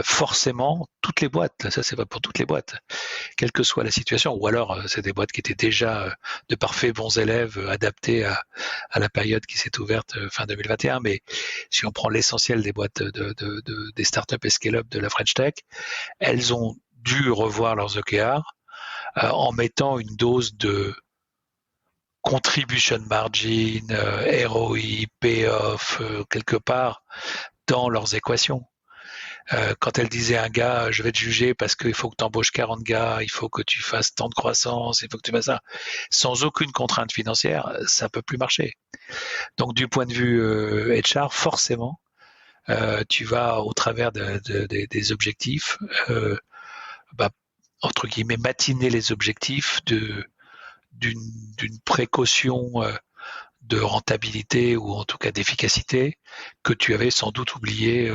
Forcément, toutes les boîtes, ça c'est pas pour toutes les boîtes, quelle que soit la situation, ou alors c'est des boîtes qui étaient déjà de parfaits bons élèves adaptés à la période qui s'est ouverte fin 2021. Mais si on prend l'essentiel des boîtes des startups et scale-up de la French Tech, elles ont dû revoir leurs OKR en mettant une dose de contribution margin, ROI, payoff, quelque part dans leurs équations. Quand elle disait à un gars, je vais te juger parce qu'il faut que tu embauches 40 gars, il faut que tu fasses tant de croissance, il faut que tu fasses ça, sans aucune contrainte financière, ça peut plus marcher. Donc du point de vue HR, forcément, tu vas au travers des objectifs, bah, entre guillemets, matiner les objectifs d'une précaution de rentabilité ou en tout cas d'efficacité que tu avais sans doute oublié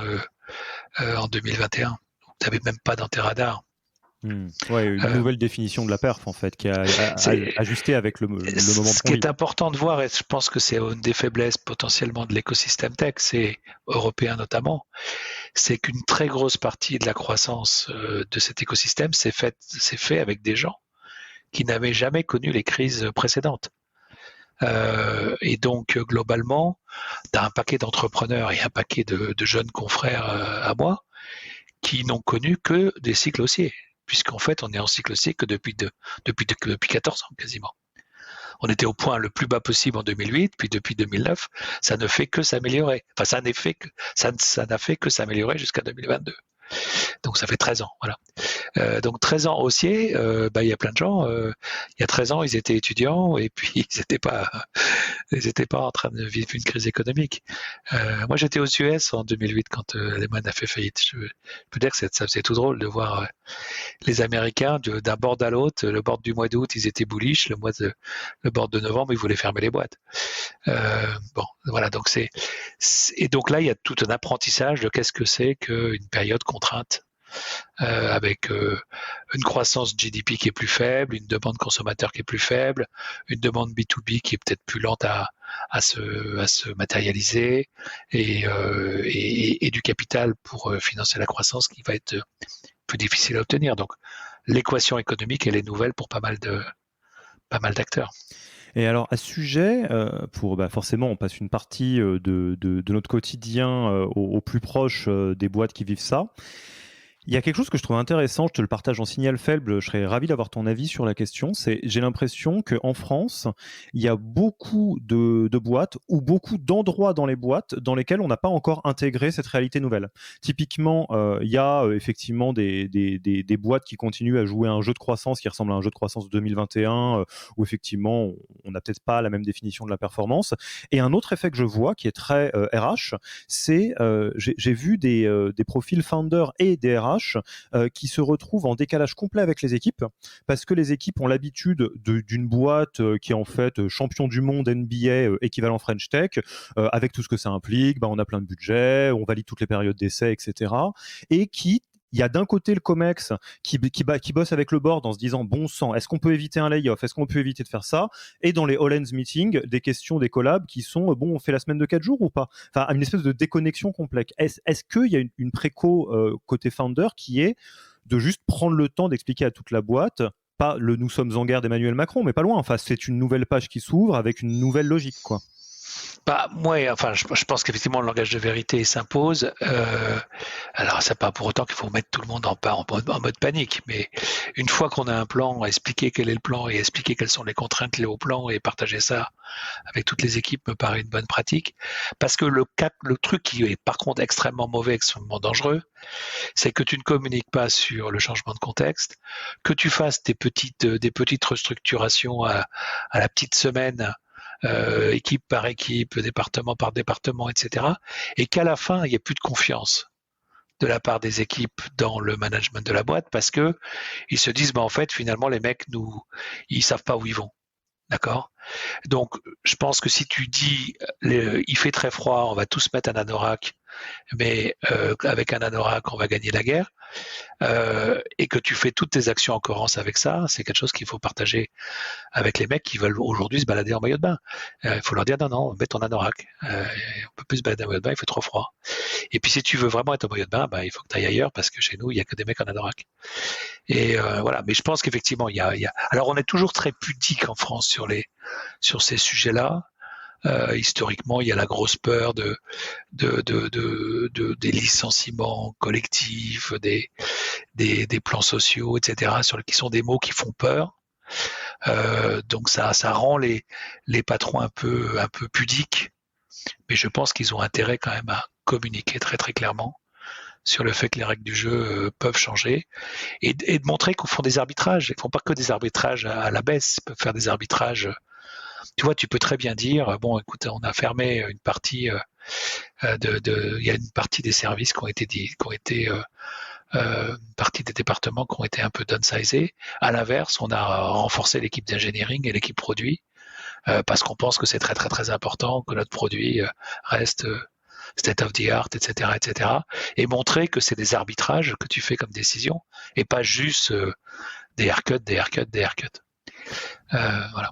en 2021. Tu n'avais même pas dans tes radars. Ouais, une nouvelle définition de la perf en fait, qui a ajusté avec le moment. Ce qui est important de voir, et je pense que c'est une des faiblesses potentiellement de l'écosystème tech, c'est européen notamment, c'est qu'une très grosse partie de la croissance de cet écosystème s'est fait avec des gens qui n'avaient jamais connu les crises précédentes. Et donc globalement, tu as un paquet d'entrepreneurs et un paquet de jeunes confrères à moi qui n'ont connu que des cycles haussiers, puisqu'en fait on est en cycle haussier que depuis 14 ans quasiment. On était au point le plus bas possible en 2008, puis depuis 2009, ça ne fait que s'améliorer. Enfin, ça n'a fait que s'améliorer jusqu'à 2022. Donc ça fait 13 ans, voilà. Donc 13 ans haussier, il y a plein de gens, il y a 13 ans, ils étaient étudiants et puis ils n'étaient pas en train de vivre une crise économique. Moi, j'étais aux US en 2008 quand Lehman a fait faillite. Je peux dire que ça faisait tout drôle de voir les Américains d'un board à l'autre. Le board du mois d'août, ils étaient bullish. Le board de novembre, ils voulaient fermer les boîtes. Bon, voilà. Donc et donc là, il y a tout un apprentissage de qu'est-ce que c'est qu'une période contrainte. Avec une croissance GDP qui est plus faible, une demande consommateur qui est plus faible, une demande B2B qui est peut-être plus lente à se matérialiser et du capital pour financer la croissance qui va être plus difficile à obtenir. Donc l'équation économique, elle est nouvelle pour pas mal d'acteurs. Et alors, à ce sujet, forcément, on passe une partie de notre quotidien au plus proche des boîtes qui vivent ça. Il y a quelque chose que je trouve intéressant, je te le partage en signal faible, je serais ravi d'avoir ton avis sur la question. J'ai l'impression qu'en France, il y a beaucoup de boîtes ou beaucoup d'endroits dans les boîtes dans lesquels on n'a pas encore intégré cette réalité nouvelle. Typiquement, il y a effectivement des boîtes qui continuent à jouer à un jeu de croissance qui ressemble à un jeu de croissance de 2021, où effectivement, on n'a peut-être pas la même définition de la performance. Et un autre effet que je vois, qui est très RH, c'est j'ai vu des profils founders et des RH qui se retrouvent en décalage complet avec les équipes parce que les équipes ont l'habitude d'une boîte qui est en fait champion du monde NBA équivalent French Tech avec tout ce que ça implique, on a plein de budget, on valide toutes les périodes d'essai, etc. Et il y a d'un côté le COMEX qui bosse avec le board en se disant bon sang, est-ce qu'on peut éviter un layoff, est-ce qu'on peut éviter de faire ça, et dans les all-hands meetings, des questions, des collabs qui sont bon, on fait la semaine de 4 jours ou pas, enfin une espèce de déconnexion complexe. Est-ce qu'il y a une préco côté founder qui est de juste prendre le temps d'expliquer à toute la boîte, pas le nous sommes en guerre d'Emmanuel Macron, mais pas loin, enfin c'est une nouvelle page qui s'ouvre avec une nouvelle logique, quoi. Je pense qu'effectivement le langage de vérité s'impose. Alors c'est pas pour autant qu'il faut mettre tout le monde en mode panique, mais une fois qu'on a un plan, expliquer quel est le plan et expliquer quelles sont les contraintes liées au plan et partager ça avec toutes les équipes me paraît une bonne pratique. Parce que le truc qui est par contre extrêmement mauvais, extrêmement dangereux, c'est que tu ne communiques pas sur le changement de contexte, que tu fasses des petites restructurations à la petite semaine. Équipe par équipe, département par département, etc. Et qu'à la fin, il n'y ait plus de confiance de la part des équipes dans le management de la boîte parce que ils se disent, en fait, finalement, les mecs, ils savent pas où ils vont. D'accord ? Donc, je pense que si tu dis, il fait très froid, on va tous mettre un anorak, mais avec un anorak, on va gagner la guerre, et que tu fais toutes tes actions en cohérence avec ça, c'est quelque chose qu'il faut partager avec les mecs qui veulent aujourd'hui se balader en maillot de bain. Il faut leur dire non, mets ton anorak. On peut plus se balader en maillot de bain, il fait trop froid. Et puis si tu veux vraiment être en maillot de bain, il faut que tu ailles ailleurs parce que chez nous, il n'y a que des mecs en anorak. Et voilà, mais je pense qu'effectivement, il y a... Alors on est toujours très pudique en France sur ces sujets-là. Historiquement, il y a la grosse peur des licenciements collectifs, des plans sociaux, etc., qui sont des mots qui font peur. Donc ça rend les patrons un peu pudiques, mais je pense qu'ils ont intérêt quand même à communiquer très très clairement sur le fait que les règles du jeu peuvent changer, et de montrer qu'on fait des arbitrages. Ils ne font pas que des arbitrages à la baisse, ils peuvent faire des arbitrages. Tu vois, tu peux très bien dire, bon, écoute, on a fermé une partie il y a une partie des services qui ont été une partie des départements qui ont été un peu downsizés. À l'inverse, on a renforcé l'équipe d'engineering et l'équipe produit parce qu'on pense que c'est très très très important que notre produit reste state of the art, etc., etc. Et montrer que c'est des arbitrages que tu fais comme décision et pas juste des haircuts. Voilà.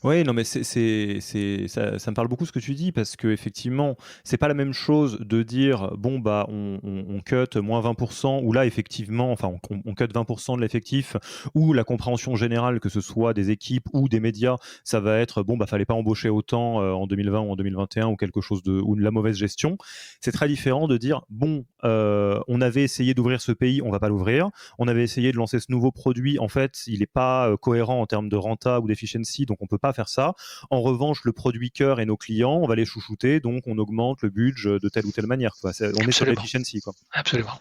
Oui, non, mais ça me parle beaucoup ce que tu dis parce que effectivement, c'est pas la même chose de dire bon bah on cut moins 20% ou là effectivement, enfin on cut 20% de l'effectif ou la compréhension générale que ce soit des équipes ou des médias, ça va être bon bah fallait pas embaucher autant en 2020 ou en 2021 ou quelque chose ou de la mauvaise gestion. C'est très différent de dire bon on avait essayé d'ouvrir ce pays, on va pas l'ouvrir. On avait essayé de lancer ce nouveau produit, en fait il n'est pas cohérent en termes de renta ou d'efficiency, donc on peut pas faire ça. En revanche, le produit cœur et nos clients, on va les chouchouter, donc on augmente le budget de telle ou telle manière. Quoi. On est sur l'efficiency. Quoi. Absolument.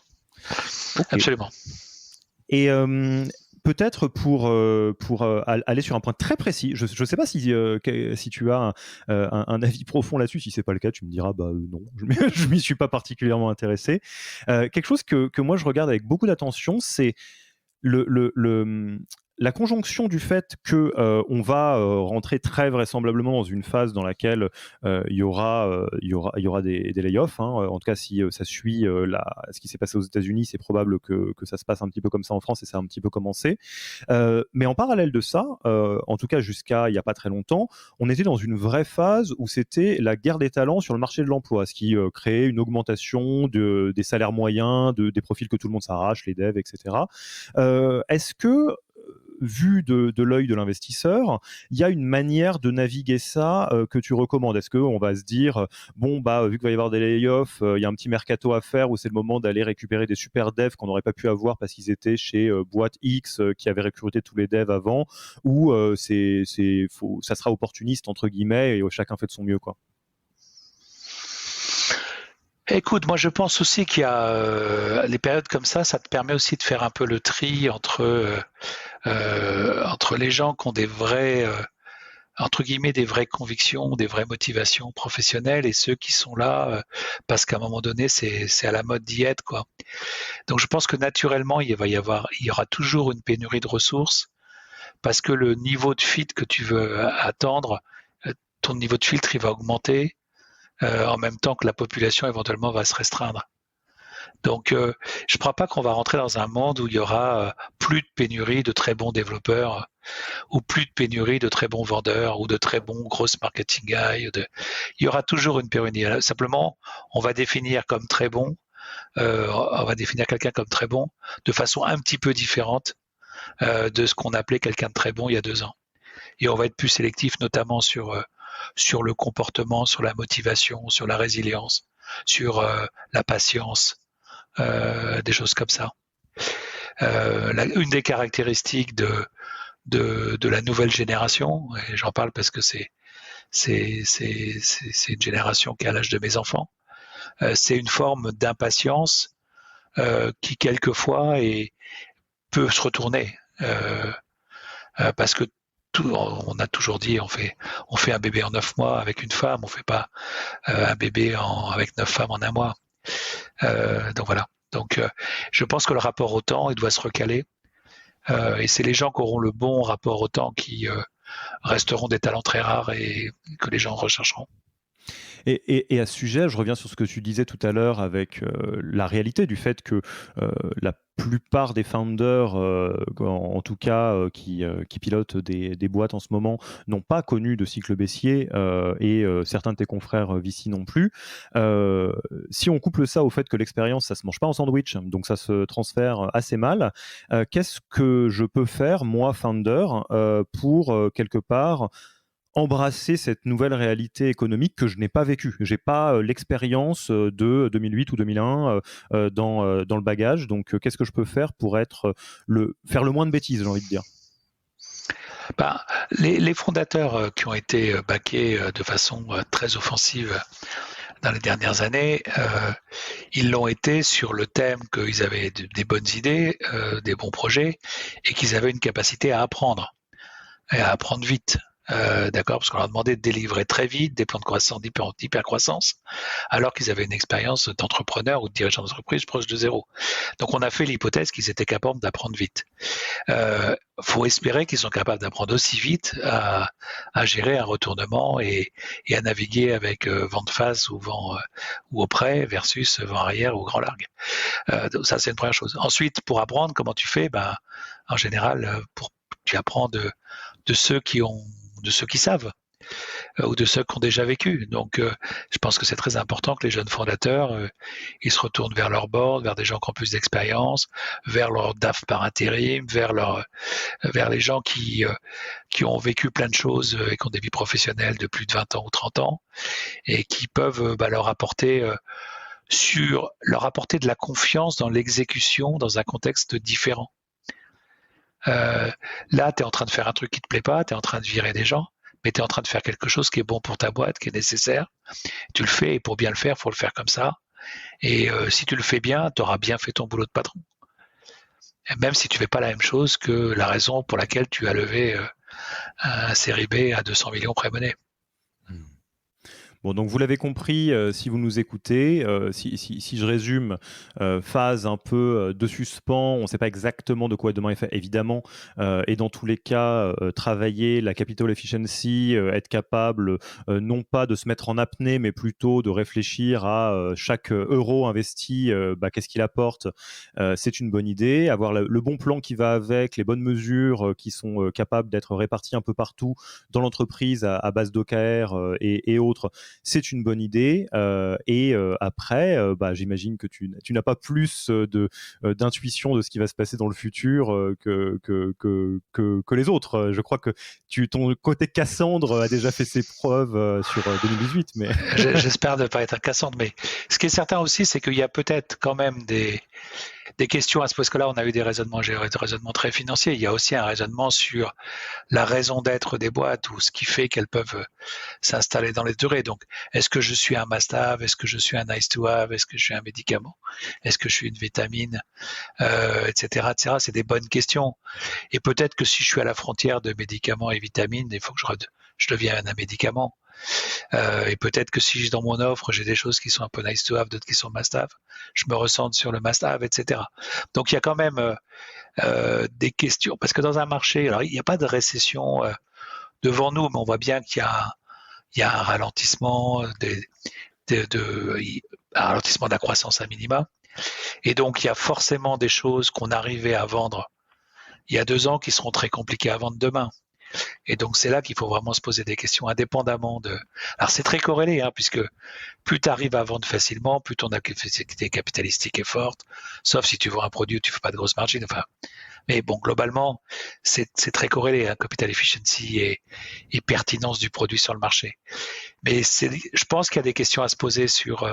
Okay. Absolument. Et peut-être pour aller sur un point très précis, je ne sais pas si tu as un avis profond là-dessus. Si c'est pas le cas, tu me diras bah non, je m'y suis pas particulièrement intéressé. Quelque chose que moi je regarde avec beaucoup d'attention, c'est la conjonction du fait que on va rentrer très vraisemblablement dans une phase dans laquelle il y aura des layoffs. Hein. En tout cas, si ça suit ce qui s'est passé aux États-Unis, c'est probable que ça se passe un petit peu comme ça en France et ça a un petit peu commencé. Mais en parallèle de ça, en tout cas jusqu'à il n'y a pas très longtemps, on était dans une vraie phase où c'était la guerre des talents sur le marché de l'emploi, ce qui créait une augmentation des salaires moyens, des profils que tout le monde s'arrache, les devs, etc. Est-ce que vu de l'œil de l'investisseur, il y a une manière de naviguer ça que tu recommandes? Est-ce qu'on va se dire, bon, bah, vu qu'il va y avoir des layoffs, il y a un petit mercato à faire où c'est le moment d'aller récupérer des super devs qu'on n'aurait pas pu avoir parce qu'ils étaient chez boîte X qui avait recruté tous les devs avant, ou ça sera opportuniste, entre guillemets, et chacun fait de son mieux, quoi. Écoute, moi je pense aussi qu'il y a les périodes comme ça te permet aussi de faire un peu le tri entre les gens qui ont des vraies, entre guillemets, des vraies convictions, des vraies motivations professionnelles et ceux qui sont là parce qu'à un moment donné, c'est à la mode d'y être, quoi. Donc je pense que naturellement, il y aura toujours une pénurie de ressources parce que le niveau de fit que tu veux attendre, ton niveau de filtre, il va augmenter. En même temps que la population éventuellement va se restreindre. Donc, je ne crois pas qu'on va rentrer dans un monde où il y aura plus de pénurie de très bons développeurs ou plus de pénurie de très bons vendeurs ou de très bons grosses marketing guys. Il y aura toujours une pénurie. Simplement, on va définir comme très bon, on va définir quelqu'un comme très bon de façon un petit peu différente de ce qu'on appelait quelqu'un de très bon il y a 2 ans. Et on va être plus sélectif, notamment sur le comportement, sur la motivation, sur la résilience, sur la patience, des choses comme ça. Une des caractéristiques de la nouvelle génération, et j'en parle parce que c'est une génération qui est à l'âge de mes enfants, c'est une forme d'impatience qui quelquefois peut se retourner parce que on a toujours dit on fait un bébé en 9 mois avec une femme, on fait pas un bébé avec 9 femmes en 1 mois. Donc voilà. Donc je pense que le rapport au temps, il doit se recaler. Et c'est les gens qui auront le bon rapport au temps qui resteront des talents très rares et que les gens rechercheront. Et à ce sujet, je reviens sur ce que tu disais tout à l'heure avec la réalité du fait que la plupart des founders, en tout cas qui pilotent des boîtes en ce moment, n'ont pas connu de cycle baissier et certains de tes confrères VC non plus. Si on couple ça au fait que l'expérience, ça se mange pas en sandwich, donc ça se transfère assez mal, qu'est-ce que je peux faire, moi, founder, pour quelque part embrasser cette nouvelle réalité économique que je n'ai pas vécue. Je n'ai pas l'expérience de 2008 ou 2001 dans le bagage. Donc, qu'est-ce que je peux faire pour faire le moins de bêtises, j'ai envie de dire? Les fondateurs qui ont été backés de façon très offensive dans les dernières années, ils l'ont été sur le thème qu'ils avaient des bonnes idées, des bons projets, et qu'ils avaient une capacité à apprendre, et à apprendre vite. D'accord, parce qu'on leur demandait de délivrer très vite des plans de croissance, d'hypercroissance, alors qu'ils avaient une expérience d'entrepreneur ou de dirigeant d'entreprise proche de zéro. Donc on a fait l'hypothèse qu'ils étaient capables d'apprendre vite. Faut espérer qu'ils sont capables d'apprendre aussi vite à gérer un retournement et à naviguer avec vent de face ou vent ou auprès versus vent arrière ou grand largue. Donc ça, c'est une première chose. Ensuite, pour apprendre, comment tu fais? Ben, en général, tu apprends de ceux qui savent ou de ceux qui ont déjà vécu. Donc, je pense que c'est très important que les jeunes fondateurs, ils se retournent vers leur board, vers des gens qui ont plus d'expérience, vers leur DAF par intérim, vers les gens qui ont vécu plein de choses et qui ont des vies professionnelles de plus de 20 ans ou 30 ans et qui peuvent leur apporter de la confiance dans l'exécution dans un contexte différent. Là, tu es en train de faire un truc qui te plaît pas, tu es en train de virer des gens, mais tu es en train de faire quelque chose qui est bon pour ta boîte, qui est nécessaire. Tu le fais et pour bien le faire, il faut le faire comme ça. Et si tu le fais bien, tu auras bien fait ton boulot de patron. Et même si tu fais pas la même chose que la raison pour laquelle tu as levé un série B à 200 millions pré-monnaie. Bon, donc vous l'avez compris, si vous nous écoutez, si je résume, phase un peu de suspens, on ne sait pas exactement de quoi demain est fait, évidemment, et dans tous les cas, travailler la capital efficiency, être capable non pas de se mettre en apnée, mais plutôt de réfléchir à chaque euro investi, qu'est-ce qu'il apporte, c'est une bonne idée. Avoir le bon plan qui va avec, les bonnes mesures qui sont capables d'être réparties un peu partout dans l'entreprise à base d'OKR et autres, c'est une bonne idée. Après, j'imagine que tu n'as pas plus d'intuition de ce qui va se passer dans le futur que les autres. Je crois que ton côté Cassandre a déjà fait ses preuves sur 2018. Mais... J'espère ne pas être un Cassandre, mais ce qui est certain aussi, c'est qu'il y a peut-être quand même des questions à se poser, parce que là, on a eu des raisonnements très financiers. Il y a aussi un raisonnement sur la raison d'être des boîtes ou ce qui fait qu'elles peuvent s'installer dans les durées. Donc, est-ce que je suis un must-have? Est-ce que je suis un nice-to-have? Est-ce que je suis un médicament? Est-ce que je suis une vitamine? Etc., etc. C'est des bonnes questions. Et peut-être que si je suis à la frontière de médicaments et vitamines, il faut que je devienne un médicament. Et peut-être que si dans mon offre, j'ai des choses qui sont un peu nice to have, d'autres qui sont must have, je me ressente sur le must have, etc. Donc il y a quand même des questions, parce que dans un marché, alors il n'y a pas de récession devant nous, mais on voit bien qu'il y a un ralentissement, un ralentissement de la croissance à minima. Et donc il y a forcément des choses qu'on arrivait à vendre il y a 2 ans qui seront très compliquées à vendre demain. Et donc c'est là qu'il faut vraiment se poser des questions indépendamment de. Alors c'est très corrélé, puisque plus tu arrives à vendre facilement, plus ton activité capitalistique est forte, sauf si tu vends un produit où tu fais pas de grosse margine. Enfin, mais bon, globalement, c'est très corrélé, capital efficiency et pertinence du produit sur le marché. Mais je pense qu'il y a des questions à se poser sur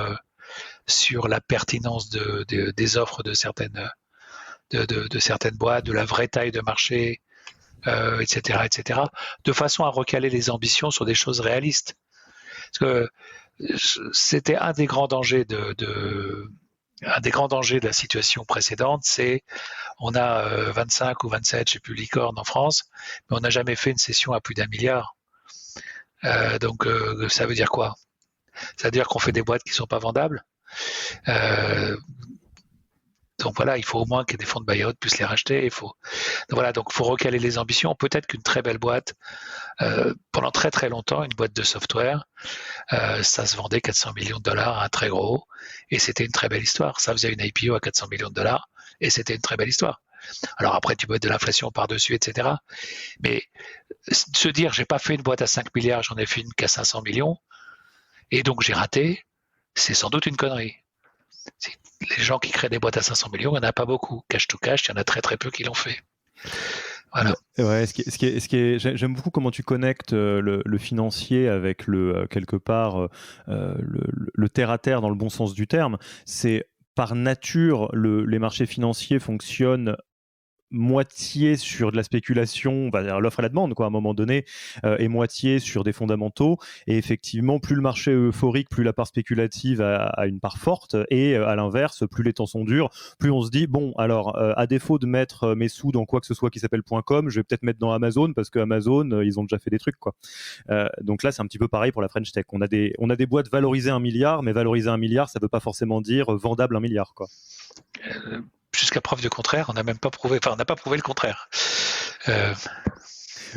la pertinence des offres de certaines boîtes, de la vraie taille de marché. Etc., de façon à recaler les ambitions sur des choses réalistes. Parce que c'était un des grands dangers de la situation précédente, c'est on a 25 ou 27, je sais plus, licornes en France, mais on n'a jamais fait une session à plus d'1 milliard. Donc ça veut dire quoi? Ça veut dire qu'on fait des boîtes qui sont pas vendables. Donc voilà, il faut au moins que des fonds de buyout puissent les racheter. Donc faut recaler les ambitions. Peut-être qu'une très belle boîte, pendant très très longtemps, une boîte de software, ça se vendait 400 millions de dollars à un très gros, et c'était une très belle histoire. Ça faisait une IPO à 400 millions de dollars, et c'était une très belle histoire. Alors après, tu peux mettre de l'inflation par-dessus, etc. Mais se dire, j'ai pas fait une boîte à 5 milliards, j'en ai fait une qu'à 500 millions, et donc j'ai raté, c'est sans doute une connerie. Les gens qui créent des boîtes à 500 millions, il n'y en a pas beaucoup. Cash to cash, il y en a très très peu qui l'ont fait. Voilà. Ouais, j'aime beaucoup comment tu connectes le financier avec quelque part le terre à terre dans le bon sens du terme. C'est par nature, les marchés financiers fonctionnent moitié sur de la spéculation, on va dire l'offre et la demande, quoi, à un moment donné, et moitié sur des fondamentaux. Et effectivement, plus le marché est euphorique, plus la part spéculative a une part forte. Et à l'inverse, plus les temps sont durs, plus on se dit, bon, alors, à défaut de mettre mes sous dans quoi que ce soit qui s'appelle .com, je vais peut-être mettre dans Amazon, parce que Amazon, ils ont déjà fait des trucs, quoi. Donc là, c'est un petit peu pareil pour la French Tech. On a des boîtes valorisées 1 milliard, mais valoriser 1 milliard, ça ne veut pas forcément dire vendable 1 milliard, quoi. Jusqu'à preuve du contraire, on n'a pas prouvé le contraire.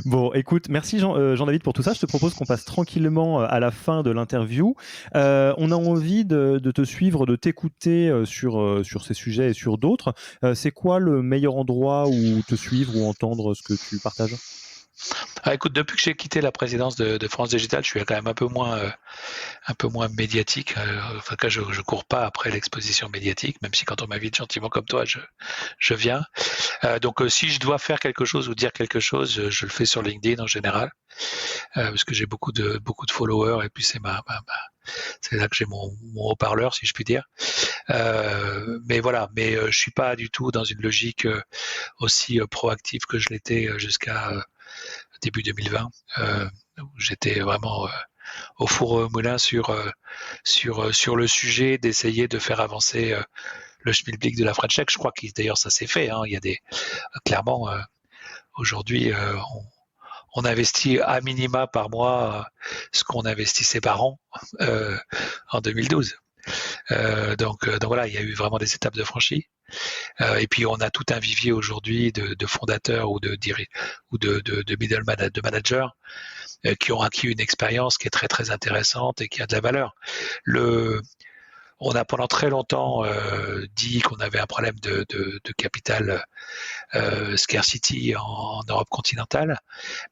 Bon, écoute, merci Jean-David pour tout ça. Je te propose qu'on passe tranquillement à la fin de l'interview. On a envie de te suivre, de t'écouter sur ces sujets et sur d'autres. C'est quoi le meilleur endroit où te suivre ou entendre ce que tu partages ? Écoute, depuis que j'ai quitté la présidence de France Digital, je suis quand même un peu moins médiatique. Enfin, je cours pas après l'exposition médiatique, même si quand on m'invite gentiment comme toi, je viens. Donc, si je dois faire quelque chose ou dire quelque chose, je le fais sur LinkedIn en général, parce que j'ai beaucoup de followers et puis c'est là que j'ai mon haut-parleur, si je puis dire. Mais voilà, je suis pas du tout dans une logique aussi proactive que je l'étais jusqu'à début 2020, où j'étais vraiment au four au moulin sur le sujet d'essayer de faire avancer le schmilblick de la French Tech. Je crois que d'ailleurs ça s'est fait. Il y a clairement aujourd'hui on investit à minima par mois ce qu'on investissait par an en 2012. Donc voilà, il y a eu vraiment des étapes de franchie. Et puis on a tout un vivier aujourd'hui de fondateurs ou de managers qui ont acquis une expérience qui est très très intéressante et qui a de la valeur. On a pendant très longtemps dit qu'on avait un problème de capital scarcity en Europe continentale,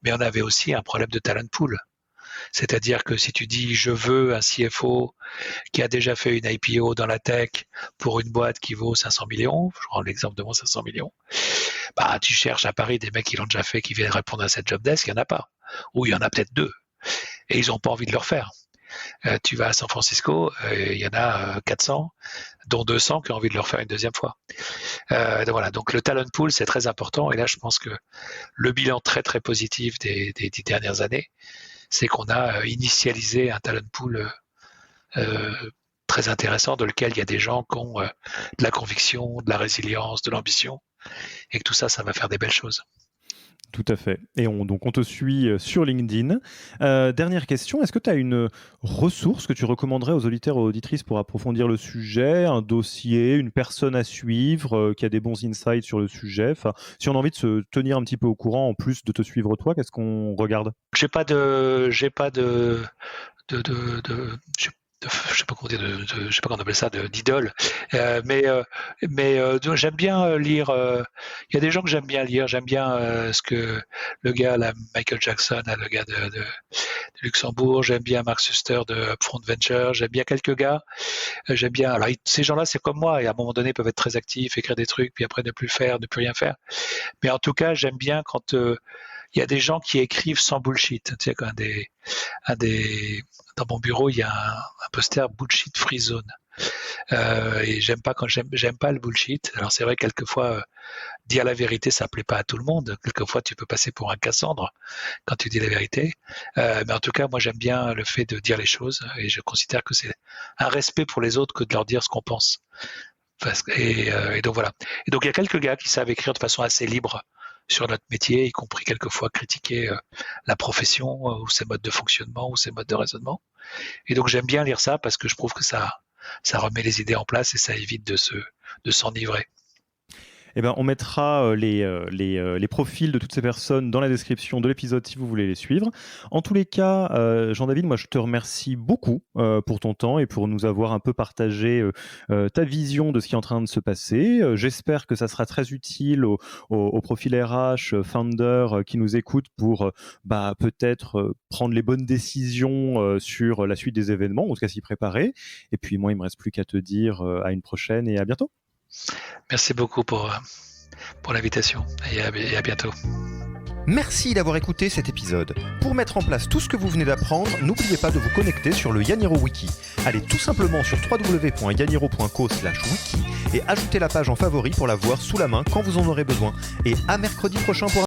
mais on avait aussi un problème de talent pool. C'est-à-dire que si tu dis je veux un CFO qui a déjà fait une IPO dans la tech pour une boîte qui vaut 500 millions, je prends l'exemple de moi 500 millions, tu cherches à Paris des mecs qui l'ont déjà fait, qui viennent répondre à cette job desk, il n'y en a pas. Ou il y en a peut-être 2. Et ils n'ont pas envie de le refaire. Tu vas à San Francisco, il y en a 400, dont 200 qui ont envie de le refaire une deuxième fois. Donc voilà, donc le talent pool, c'est très important. Et là, je pense que le bilan très très positif des 10 dernières années, c'est qu'on a initialisé un talent pool très intéressant, dans lequel il y a des gens qui ont de la conviction, de la résilience, de l'ambition, et que tout ça, ça va faire des belles choses. Tout à fait. Et donc on te suit sur LinkedIn. Dernière question, est-ce que tu as une ressource que tu recommanderais aux auditeurs et aux auditrices pour approfondir le sujet, un dossier, une personne à suivre qui a des bons insights sur le sujet? Enfin, si on a envie de se tenir un petit peu au courant, en plus de te suivre toi, qu'est-ce qu'on regarde? Je sais pas comment on appelle ça, d'idole, mais j'aime bien lire. Il y a des gens que j'aime bien lire. J'aime bien ce que le gars, là, Michael Jackson, le gars de Luxembourg. J'aime bien Mark Suster de Upfront Venture. J'aime bien quelques gars. J'aime bien. Alors ces gens-là, c'est comme moi, et à un moment donné, peuvent être très actifs, écrire des trucs, puis après ne plus rien faire. Mais en tout cas, j'aime bien quand il y a des gens qui écrivent sans bullshit. Tu sais, dans mon bureau, il y a un poster bullshit free zone. Et j'aime pas le bullshit. Alors c'est vrai, quelquefois, dire la vérité, ça plaît pas à tout le monde. Quelquefois, tu peux passer pour un Cassandre quand tu dis la vérité. Mais en tout cas, moi, j'aime bien le fait de dire les choses, et je considère que c'est un respect pour les autres que de leur dire ce qu'on pense. Et donc voilà. Et donc il y a quelques gars qui savent écrire de façon assez libre sur notre métier, y compris quelquefois critiquer la profession ou ses modes de fonctionnement ou ses modes de raisonnement. Et donc j'aime bien lire ça parce que je trouve que ça remet les idées en place et ça évite de s'enivrer. Eh ben, on mettra les profils de toutes ces personnes dans la description de l'épisode si vous voulez les suivre. En tous les cas, Jean-David, moi je te remercie beaucoup pour ton temps et pour nous avoir un peu partagé ta vision de ce qui est en train de se passer. J'espère que ça sera très utile aux profils RH, founders qui nous écoutent pour peut-être prendre les bonnes décisions sur la suite des événements, ou en tout cas s'y préparer. Et puis moi, il ne me reste plus qu'à te dire à une prochaine et à bientôt. Merci beaucoup pour l'invitation et à bientôt. Merci d'avoir écouté cet épisode. Pour mettre en place tout ce que vous venez d'apprendre, n'oubliez pas de vous connecter sur le Yaniro Wiki. Allez tout simplement sur www.yaniro.co/wiki et ajoutez la page en favori pour la voir sous la main quand vous en aurez besoin. Et à mercredi prochain pour